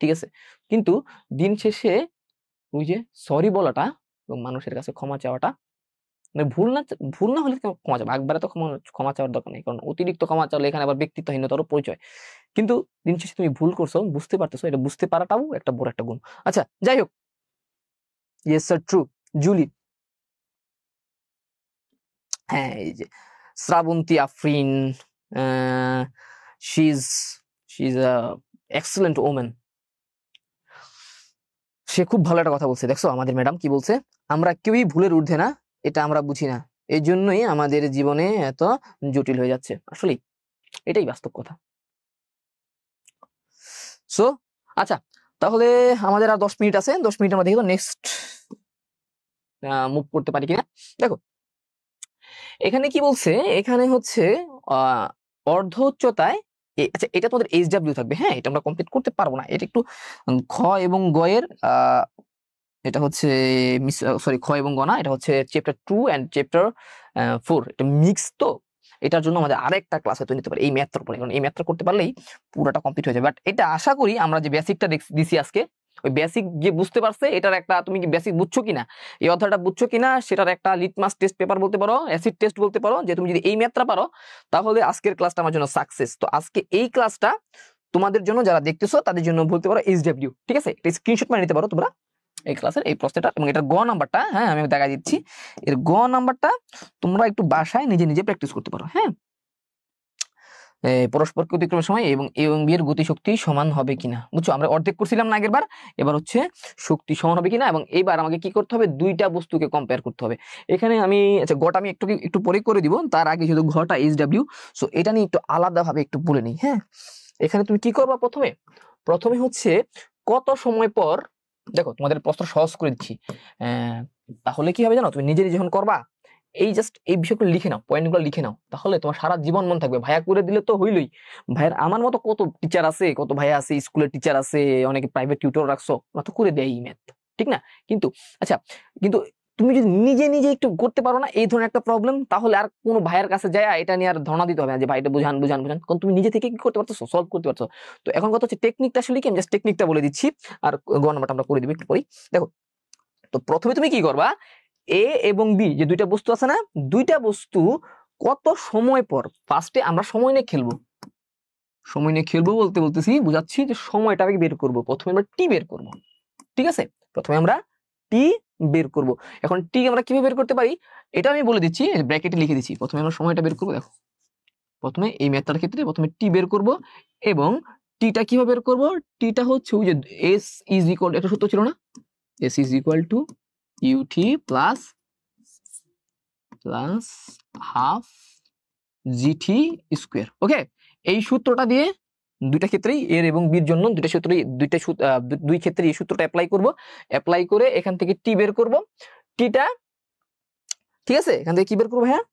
ঠিক আছে? কিন্তু দিন শেষে ওই যে সরি বলাটা এবং মানুষের কাছে ক্ষমা চাওয়াটা, মানে ভুল না হলে ক্ষমা চাওয়া, একবারে তো ক্ষমা চাওয়ার দরকার নেই, কারণ অতিরিক্ত ক্ষমা চাইলে এখানে আবার ব্যক্তিত্বহীনতারও পরিচয়। কিন্তু দিন শেষে তুমি ভুল করছো, বুঝতে পারতেছো, এটা বুঝতে পারাটাও একটা বড় একটা গুণ। আচ্ছা, যাই হোক, ইয়েস স্যার, ট্রু। জুলি, হ্যাঁ, এই যে Shrabanti Afrin, she is a excellent women. সে খুব ভালো একটা কথা বলছে, দেখছো আমাদের ম্যাডাম কি বলছে? আমরা কেউই ভুলের ঊর্ধ্বে না, এটা আমরা বুঝি না, এই জন্যই আমাদের জীবনে এত জটিল হয়ে যাচ্ছে। আসলে এটাই বাস্তব কথা। সো আচ্ছা, তাহলে আমাদের আর 10 মিনিট আছে, 10 মিনিটের মধ্যে কিন্তু নেক্সট মুভ করতে পারি কিনা দেখো। এখানে কি বলছে? এখানে হচ্ছে অর্ধ উচ্চতায়, আচ্ছা এটা তোমাদের এইচডব্লিউ থাকবে। হ্যাঁ, এটা আমরা কমপ্লিট করতে পারবো না, এটা একটু খ এবং গ এর এটা হচ্ছে সরি, খ এবং গ না, এটা হচ্ছে চ্যাপ্টার 2 এন্ড চ্যাপ্টার 4, এটা মিক্স। তো এটার জন্য আমাদের আরেকটা ক্লাস হয়তো নিতে পারে এই ম্যাথটার উপরে, কারণ এই ম্যাথটা করতে পারলেই পুরোটা কমপ্লিট হয়ে যাবে। বাট এটা আশা করি আমরা যে বেসিকটা দিছি আজকে, ওই বেসিক যে বুঝতে পারছে, এটার একটা, তুমি কি বেসিক বুঝছো কিনা, এই অধ্যায়টা বুঝছো কিনা, সেটার একটা লিটমাস টেস্ট পেপার বলতে পারো, অ্যাসিড টেস্ট বলতে পারো। যে তুমি যদি এই ম্যাথটা পারো, তাহলে আজকের ক্লাসটা আমার জন্য সাকসেস। তো আজকে এই ক্লাসটা তোমাদের জন্য, যারা দেখতেছো তাদের জন্য বলতে পারো এইচডব্লিউ। ঠিক আছে, এটা স্ক্রিনশট মানে নিতে পারো তোমরা এই ক্লাসের এই প্রশ্নটা, এবং এটার গ নাম্বারটা, হ্যাঁ আমি দেখা দিচ্ছি, এর গ নাম্বারটা তোমরা একটু বাসায় নিজে নিজে প্র্যাকটিস করতে পারো। হ্যাঁ, পরস্পরকে অতিক্রমের সময় এবং এ এবং বি এর গতিশক্তি সমান হবে কিনা, বুঝছো? আমরা অর্ধেক করছিলাম না আগের বার, এবার হচ্ছে শক্তি সমান হবে কিনা, এবং এইবার আমাকে কি করতে হবে, দুইটা বস্তুকে কম্পেয়ার করতে হবে। এখানে আমি, আচ্ছা গটা আমি একটু পরে করে দিব, তার আগে শুধু ঘটা এইচডব্লিউ। সো এটা নিয়ে একটু আলাদাভাবে একটু বলে নিই। হ্যাঁ, এখানে তুমি কি করবা, প্রথমে হচ্ছে কত সময় পর, দেখো তোমাদের প্রশ্ন সহজ করে দিচ্ছি। তাহলে কি হবে জানো, তুমি নিজে যখন করবা, এই জাস্ট এই বিষয়গুলো লিখে নাও, পয়েন্টগুলো লিখে নাও, তাহলে তোমার সারা জীবন মন থাকবে। ভাইয়া করে দিলে তো হইলই, ভাইয়ার আমার মতো কত টিচার আছে, কত ভাইয়া আছে, স্কুলের টিচার আছে, অনেকে প্রাইভেট টিউটর রাখছো, ওরা তো করে দেয় ম্যাথ, ঠিক না? কিন্তু আচ্ছা, কিন্তু তুমি যদি নিজে নিজে একটু করতে পারো না, এই ধরনের একটা প্রবলেম, তাহলে আর কোনো ভাইয়ের কাছে যায় এটা নিয়ে আর ধারণা দিতে হবে না যে ভাই এটা বুঝান বুঝান বুঝান, কারণ তুমি নিজে থেকে কি করতে পারছো, সলভ করতে পারছো। তো এখন কথা হচ্ছে টেকনিকটা আসলে কি, আমি জাস্ট টেকনিকটা বলে দিচ্ছি, আর গ নাম্বারটা আমরা করে দিবি একটু পরেই। দেখো, তো প্রথমে তুমি কি করবা, এ এবং বি যে দুইটা বস্তু আছে না, দুইটা বস্তু কত সময় পর, ফার্স্টে আমরা সময় নিয়ে খেলবো। সময় নিয়ে খেলবো বলতে বলতেছি, বুঝাচ্ছি যে সময়টাকে বের করব। প্রথমে আমরা টি বের করব, ঠিক আছে? প্রথমে আমরা টি বের করব। এখন টি আমরা কিভাবে বের করতে পারি, এটা আমি বলে দিচ্ছি, ব্র্যাকেটে লিখে দিচ্ছি। প্রথমে আমরা সময়টা বের করব। দেখো, প্রথমে এই ম্যাথটার ক্ষেত্রে প্রথমে টি বের করব, এবং টিটা কিভাবে বের করব, টিটা হচ্ছে ওই যে এস ইজ ইকুয়াল, একটা সূত্র ছিল না, S is equal to UT plus half GT square. Okay, এই সূত্রটা দিয়ে দুইটা ক্ষেত্রেই, এর এবং বির জন্য দুই ক্ষেত্রে এই সূত্রটা অ্যাপ্লাই করব। অ্যাপ্লাই করে এখান থেকে টি বের করব। টিটা, ঠিক আছে, এখান থেকে কি বের করবো, হ্যাঁ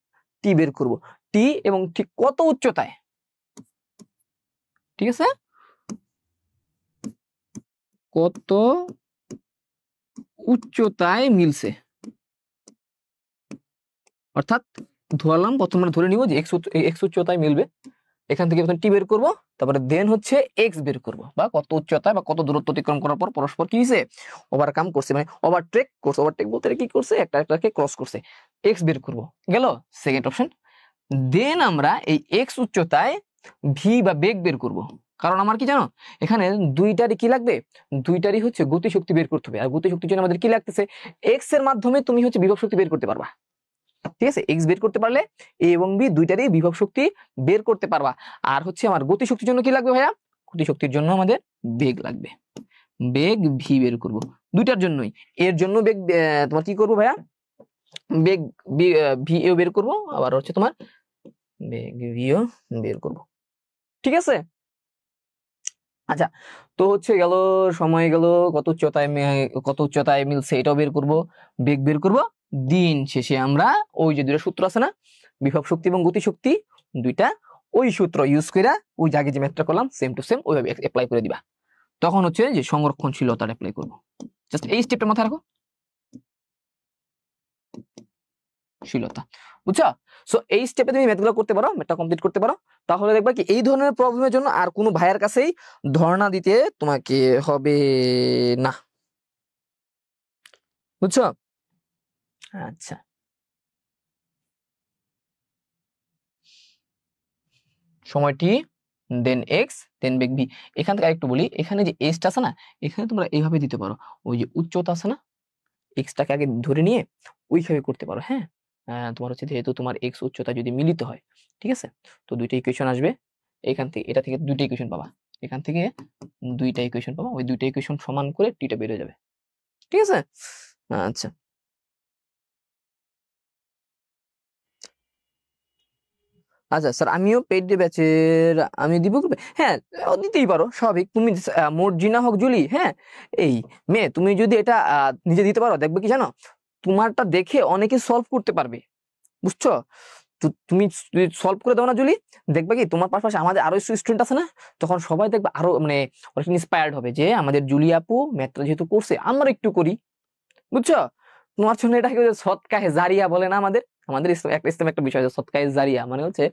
টি বের করব। টি এবং ঠিক কত উচ্চতায়, ঠিক আছে, কত উচ্চতায় মিলছে, অর্থাৎ ধরলাম, প্রথমে ধরে নিব যে এক্স উচ্চতায় মিলবে, এখান থেকে প্রথমে টি বের করবো, তারপরে দেন হচ্ছে এক্স বের করবো, বা কত উচ্চতায় বা কত দূরত্ব অতিক্রম করার পর পরস্পর কি হয়েছে, ওভারকাম করছে, মানে ওভারটেক করছে। ওভারটেক বলতে কি করছে, একটা একটাকে ক্রস করছে, এক্স বের করবো। গেল সেকেন্ড অপশন। দেন আমরা এই এক্স উচ্চতায় ভি বা বেগ বের করব, কারণ আমার কি জানো, এখানে দুইটারই কি লাগবে, দুইটারই হচ্ছে গতিশক্তি বের করতে হবে। আর গতিশক্তির জন্য আমাদের কি লাগতেছে, এক্স এর মাধ্যমে তুমি হচ্ছে বিভব শক্তি বের করতে পারবা। ঠিক আছে, এক্স বের করতে পারলে এ এবং বি দুইটারই বিভব শক্তি বের করতে পারবা। আর হচ্ছে আমার গতিশক্তির জন্য কি লাগবে ভাইয়া, গতিশক্তির জন্য আমাদের বেগ লাগবে, বেগ ভি বের করব দুইটার জন্যই। এর জন্য বেগ তোমার কি করবো ভাইয়া, বেগ ভি এও বের করবো, আবার হচ্ছে তোমার বেগ ভিও বের করব। ঠিক আছে, আচ্ছা। তো হচ্ছে গেল, সময় গেল, কত উচ্চতায় মিলছে এটাও বের করব, বেগ বের করব। দিন শেষে আমরা ওই যে দুইটা সূত্র আছে না, বিভব শক্তি এবং গতি শক্তি, দুইটা ওই সূত্র ইউজ করে ওই জায়গায় যে ম্যাথটা করলাম সেম টু সেম ওইভাবে অ্যাপ্লাই করে দিবা। তখন হচ্ছে যে সংরক্ষণশীলতা অ্যাপ্লাই করব। জাস্ট এই স্টেপটা মাথায় রাখো, শীলতা, বুঝছো? সো এই স্টেপে তুমি ম্যাথগুলো করতে পারো, ম্যাথটা কমপ্লিট করতে পারো, তাহলে দেখবা কি এই ধরনের প্রবলেমের জন্য আর কোনো ভাইয়ের কাছেই ধর্ণা দিতে তোমাকে হবে না, বুঝছো? আচ্ছা, সময়টি, দেন এক্স, দেন বেগ ভি। এখান থেকে আরেকটু বলি, এখানে যে এসটা আছে না, এখানে তোমরা এইভাবে দিতে পারো, ওই যে উচ্চতা আছে না, এক্সটাকে আগে ধরে নিয়ে ওইভাবে করতে পারো। হ্যাঁ, তোমার হচ্ছে যেহেতু তোমার এক্স উচ্চতা যদি মিলিত হয়, ঠিক আছে, তো দুইটা ইকুয়েশন আসবে এখান থেকে, এটা থেকে দুইটা ইকুয়েশন পাবা, এখান থেকে দুইটা ইকুয়েশন পাবা, ওই দুইটা ইকুয়েশন সমান করে টিটা বের হয়ে যাবে। ঠিক আছে, আচ্ছা। আচ্ছা স্যার, আমিও পেইড ব্যাচের, আমি দিব গ্রুপে, হ্যাঁ দিতেই পারো, স্বাভাবিক। তুমি মর্জিনা হক জুলি, হ্যাঁ এই মেয়ে, তুমি যদি এটা নিজে দিতে পারো, দেখবে কি জানো, তোমারটা দেখে অনেকে সলভ করতে পারবে, বুঝছো? তুমি সলভ করে দাও না জুলি, দেখবে কি তোমার পাশাপাশি আমাদের আরো স্টুডেন্ট আছে না, তখন সবাই দেখবে আরো মানে অনেক ইন্সপায়ার্ড হবে যে আমাদের জুলি আপু ম্যাথটা যেহেতু করছে আমরা একটু করি, বুঝছো? তোমার জন্য এটা সৎকাহে জারিয়া বলে না, আমাদের আমাদের ইসলাম একটা বিষয় আছে সৎকাহে জারিয়া, মানে হচ্ছে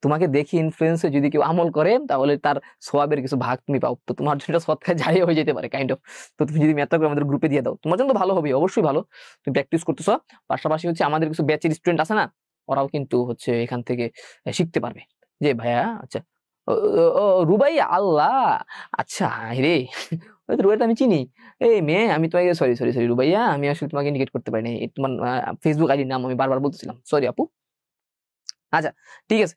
তোমাকে দেখি ইনফ্লুয়েন্স হয়ে যদি কেউ আমল করে তাহলে তার সওয়াবের কিছু ভাগ তুমি পাও, তো তোমার জন্য সৎকাহে জারিয়া হয়ে যেতে পারে কাইন্ড অফ। তো তুমি যদি ম্যাথটা করে আমাদের গ্রুপে দিয়ে দাও, তোমার জন্য তো ভালো হবে, অবশ্যই ভালো, তুমি প্র্যাকটিস করতেছো, পাশাপাশি হচ্ছে আমাদের কিছু ব্যাচের স্টুডেন্ট আছে না, ওরাও কিন্তু হচ্ছে এখান থেকে শিখতে পারবে। যে ভাইয়া আচ্ছা, ও ও, রুবাইয়া, আল্লাহ, আচ্ছা রে, রুবাইয়া আমি চিনি। এই মেয়ে, আমি তোমাকে সরি সরি সরি রুবাইয়া, আমি আসলে তোমাকে ইন্ডিকেট করতে পারিনি, তোমার ফেসবুক আইডির নাম আমি বারবার বলতেছিলাম, সরি আপু। আচ্ছা, ঠিক আছে।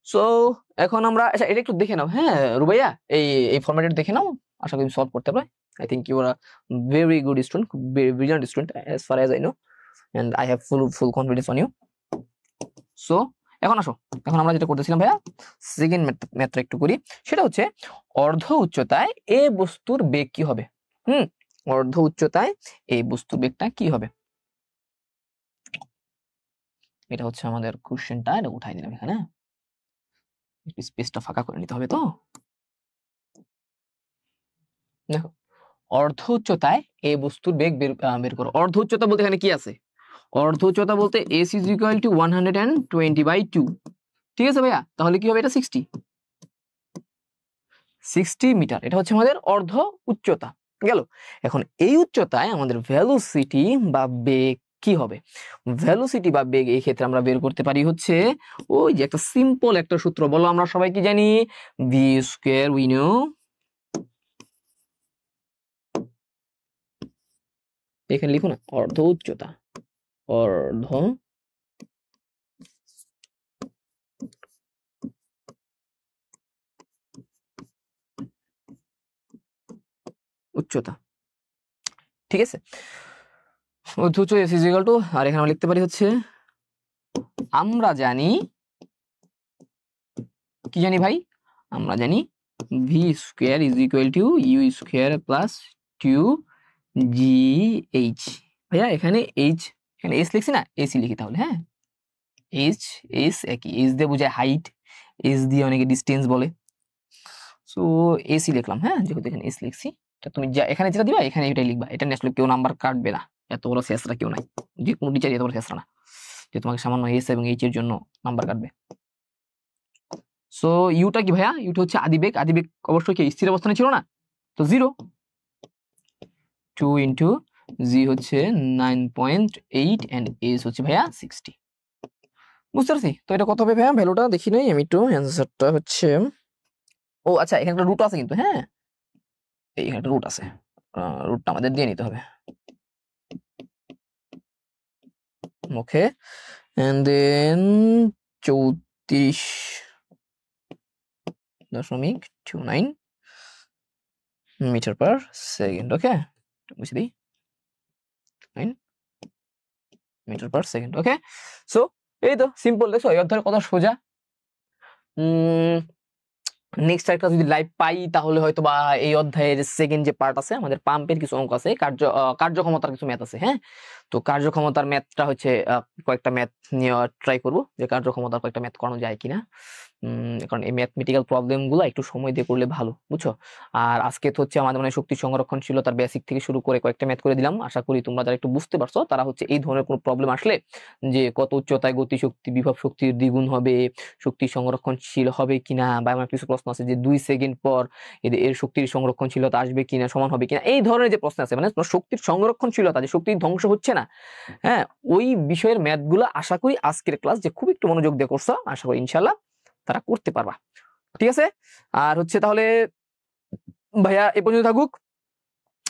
সো এখন আমরা, আচ্ছা এটা একটু দেখে নাও, হ্যাঁ রুবাইয়া, এই এই ফরম্যাটে দেখে নাও, আশা করি সলভ করতে পারবে। I think you are a very good student, brilliant student as far as I know, and I have full confidence on you. So এখন আসো, এখন আমরা যেটা করতেছিলাম ভাইয়া, সেকেন্ড ম্যাথটা একটু করি। সেটা হচ্ছে অর্ধ উচ্চতায় এ বস্তুর বেগ কি হবে। অর্ধ উচ্চতায় এই বস্তুর বেগটা কি হবে, এটা হচ্ছে আমাদের কোশ্চেনটা, এটা উঠাই দিলাম এখানে, একটু স্পেসটা ফাঁকা করে নিতে হবে। তো দেখো, অর্ধ উচ্চতায় এই বস্তুর বেগ বের করো। অর্ধ উচ্চতা বলতে এখানে কি আছে, অর্ধ উচ্চতা বলতে s is equal to 120/2, ঠিক আছে ভাইয়া, তাহলে কি হবে, এটা 60 মিটার, এটা হচ্ছে আমাদের অর্ধ উচ্চতা গেল। এখন এই উচ্চতায় আমাদের ভেলোসিটি বা বেগ কি হবে, ভেলোসিটি বা বেগ এই ক্ষেত্রে আমরা বের করতে পারি হচ্ছে ওই যে একটা সিম্পল একটা সূত্র, বলো আমরা সবাই কি জানি, ভি স্কয়ার, উই নো, এখানে লিখো না অর্ধ উচ্চতা, অর্ধ উচ্চতা, ঠিক আছে, অর্ধ উচ্চ এস ইজ ইকুয়াল টু, আর এখানে আমরা লিখতে পারি হচ্ছে, আমরা জানি কি জানি ভাই, আমরা জানি V square is equal to U square plus two G H. ভাইয়া এখানে এইচ, এখানে এস লিখছি না, এসি লিখি তাহলে, হ্যাঁ এইচ, এস একই, এইচ দিয়ে বোঝায় হাইট, এস দিয়ে অনেকে ডিস্টেন্স বলে, সো এসি লিখলাম, হ্যাঁ যেহেতু এখানে এস লিখছি, তুমি যা এখানে যেটা দিবা এখানে এটাই লিখবা, এটা নিয়ে আসলে কেউ নাম্বার কাটবে না, এত বড় শেষরা কেউ নাই, যে কোনো টিচার এত বড় শেষরা না যে তোমাকে সামান্য এস এবং এইচ এর জন্য নাম্বার কাটবে। সো ইউটা কি ভাইয়া? ইউটা হচ্ছে আদিবেগ। আদিবেগ অবশ্যই কি স্থির অবস্থানে ছিল না, তো 0। 2 ইন্টু জি হচ্ছে 9.8 এন্ড এস হচ্ছে ভাইয়া 60। বুঝতে পারছি? তো এটা কত হবে ভাইয়া? ভ্যালুটা দেখি নাই আমি একটু। অ্যান্সারটা হচ্ছে, ও আচ্ছা, এখানে একটা রুট আছে কিন্তু, হ্যাঁ এইখানে একটা রুট আছে, রুটটা আমাদের দিয়ে নিতে হবে। Okay, and then 34.29 metre per second. Okay, বুঝে দিই, 9 metre per second. Okay, so এই তো সিম্পল। দেখছো এই অধ্যায়ের কথা সোজা। নেক্সট একটা যদি লাইভ পাই তাহলে হয়তো বা এই অধ্যায়ের সেকেন্ড যে পার্ট আছে, আমাদের পাম্পের কিছু অঙ্ক আছে, কার্যক্ষমতার কিছু ম্যাথ আছে। হ্যাঁ, তো কার্যক্ষমতার ম্যাথটা হচ্ছে কয়েকটা ম্যাথ নিয়ে ট্রাই করব যে কার্যক্ষমতার কয়েকটা ম্যাথ করানো যায় কিনা। কারণ এই ম্যাথমেটিক্যাল প্রবলেম গুলো একটু সময় দিয়ে করলে ভালো, বুঝছো। আর আজকে তো হচ্ছে আমাদের মানে শক্তি সংরক্ষণশীলতার বেসিক থেকে শুরু করে কয়েকটা ম্যাথ করে দিলাম। আশা করি তোমরা যারা একটু বুঝতে পারছো তারা হচ্ছে এই ধরনের কোনো প্রবলেম আসলে, যে কত উচ্চতায় গতি শক্তি বিভব শক্তির দ্বিগুণ হবে, শক্তি সংরক্ষণশীল হবে কিনা, বা আমার কিছু প্রশ্ন আছে যে 2 সেকেন্ড পর এর শক্তির সংরক্ষণশীলতা আসবে কিনা, সমান হবে কিনা, এই ধরনের যে প্রশ্ন আছে, মানে শক্তির সংরক্ষণশীলতা, যে শক্তির ধ্বংস হচ্ছে না, হ্যাঁ, ওই বিষয়ের ম্যাথ গুলো আশা করি আজকের ক্লাস যে খুব একটু মনোযোগ দিয়ে করছো, আশা করি ইনশাল্লাহ তারা করতে পারবা। ঠিক আছে, আর হচ্ছে তাহলে ভাইয়া এ পর্যন্ত থাকুক।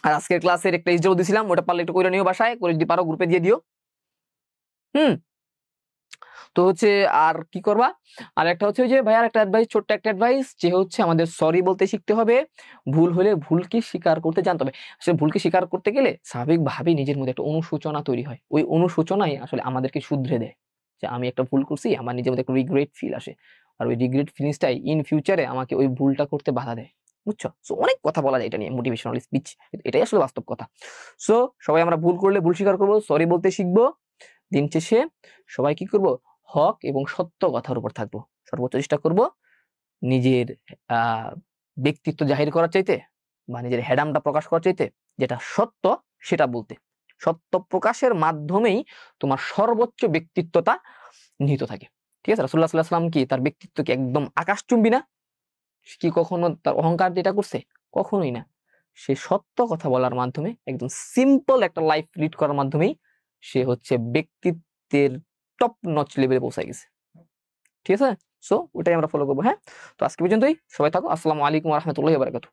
আর আজকের ক্লাসের একটা ইসরাও দিছিলাম, ওটা পারলে একটু করে নিও, বাসায় করে যদি পারো গ্রুপে দিয়ে দিও। তো হচ্ছে আর কি করবা, আর একটা হচ্ছে যে ভাইয়ার একটা অ্যাডভাইস, ছোট্ট একটা অ্যাডভাইস, যে হচ্ছে আমাদের সরি বলতে শিখতে হবে, ভুল হলে ভুলকে স্বীকার করতে জানতে হবে। আসলে ভুলকে স্বীকার করতে গেলে স্বাভাবিকভাবেই নিজের মধ্যে একটা অনুশোচনা তৈরি হয়, ওই অনুশোচনাই আসলে আমাদেরকে শুধরে দেয়, যে আমি একটা ভুল করছি, আমার নিজের মধ্যে একটা রিগ্রেট ফিল আসে, আর ওই রিগ্রেট ফিলিংসটাই ইন ফিউচারে আমাকে ওই ভুলটা করতে বাধা দেয়, বুঝছো। সো অনেক কথা বলা যায় এটা নিয়ে, মোটিভেশনাল স্পিচ, এটাই আসলে বাস্তব কথা। সো সবাই আমরা ভুল করলে ভুল স্বীকার করবো, সরি বলতে শিখবো, দিন শেষে সবাই কি করব, হক এবং সত্য কথার উপর থাকবো, সর্বোচ্চ চেষ্টা করব নিজের ব্যক্তিত্ব জাহির করার চাইতে, বা নিজের হেডামটা প্রকাশ করার চাইতে যেটা সত্য সেটা বলতে। সত্য প্রকাশের মাধ্যমেই তোমার সর্বোচ্চ ব্যক্তিত্বটা নিহিত থাকে। ঠিক আছে, রাসূলুল্লাহ সাল্লাল্লাহু আলাইহি ওয়াসাল্লাম কি তার ব্যক্তিত্ব কি একদম আকাশচুম্বী না? কি কখনো তার অহংকার যেটা করছে? কখনোই না। সে সত্য কথা বলার মাধ্যমে, একদম সিম্পল একটা লাইফ লিড করার মাধ্যমেই সে হচ্ছে ব্যক্তিত্বের টপ নচ লেভেলে পৌঁছে গেছে। ঠিক আছে, সো ওটাই আমরা ফলো করবো। হ্যাঁ, তো আজকে পর্যন্তই, সবাই থাকো। আসসালামু আলাইকুম ওয়া রাহমাতুল্লাহি ওয়া বারাকাতুহু।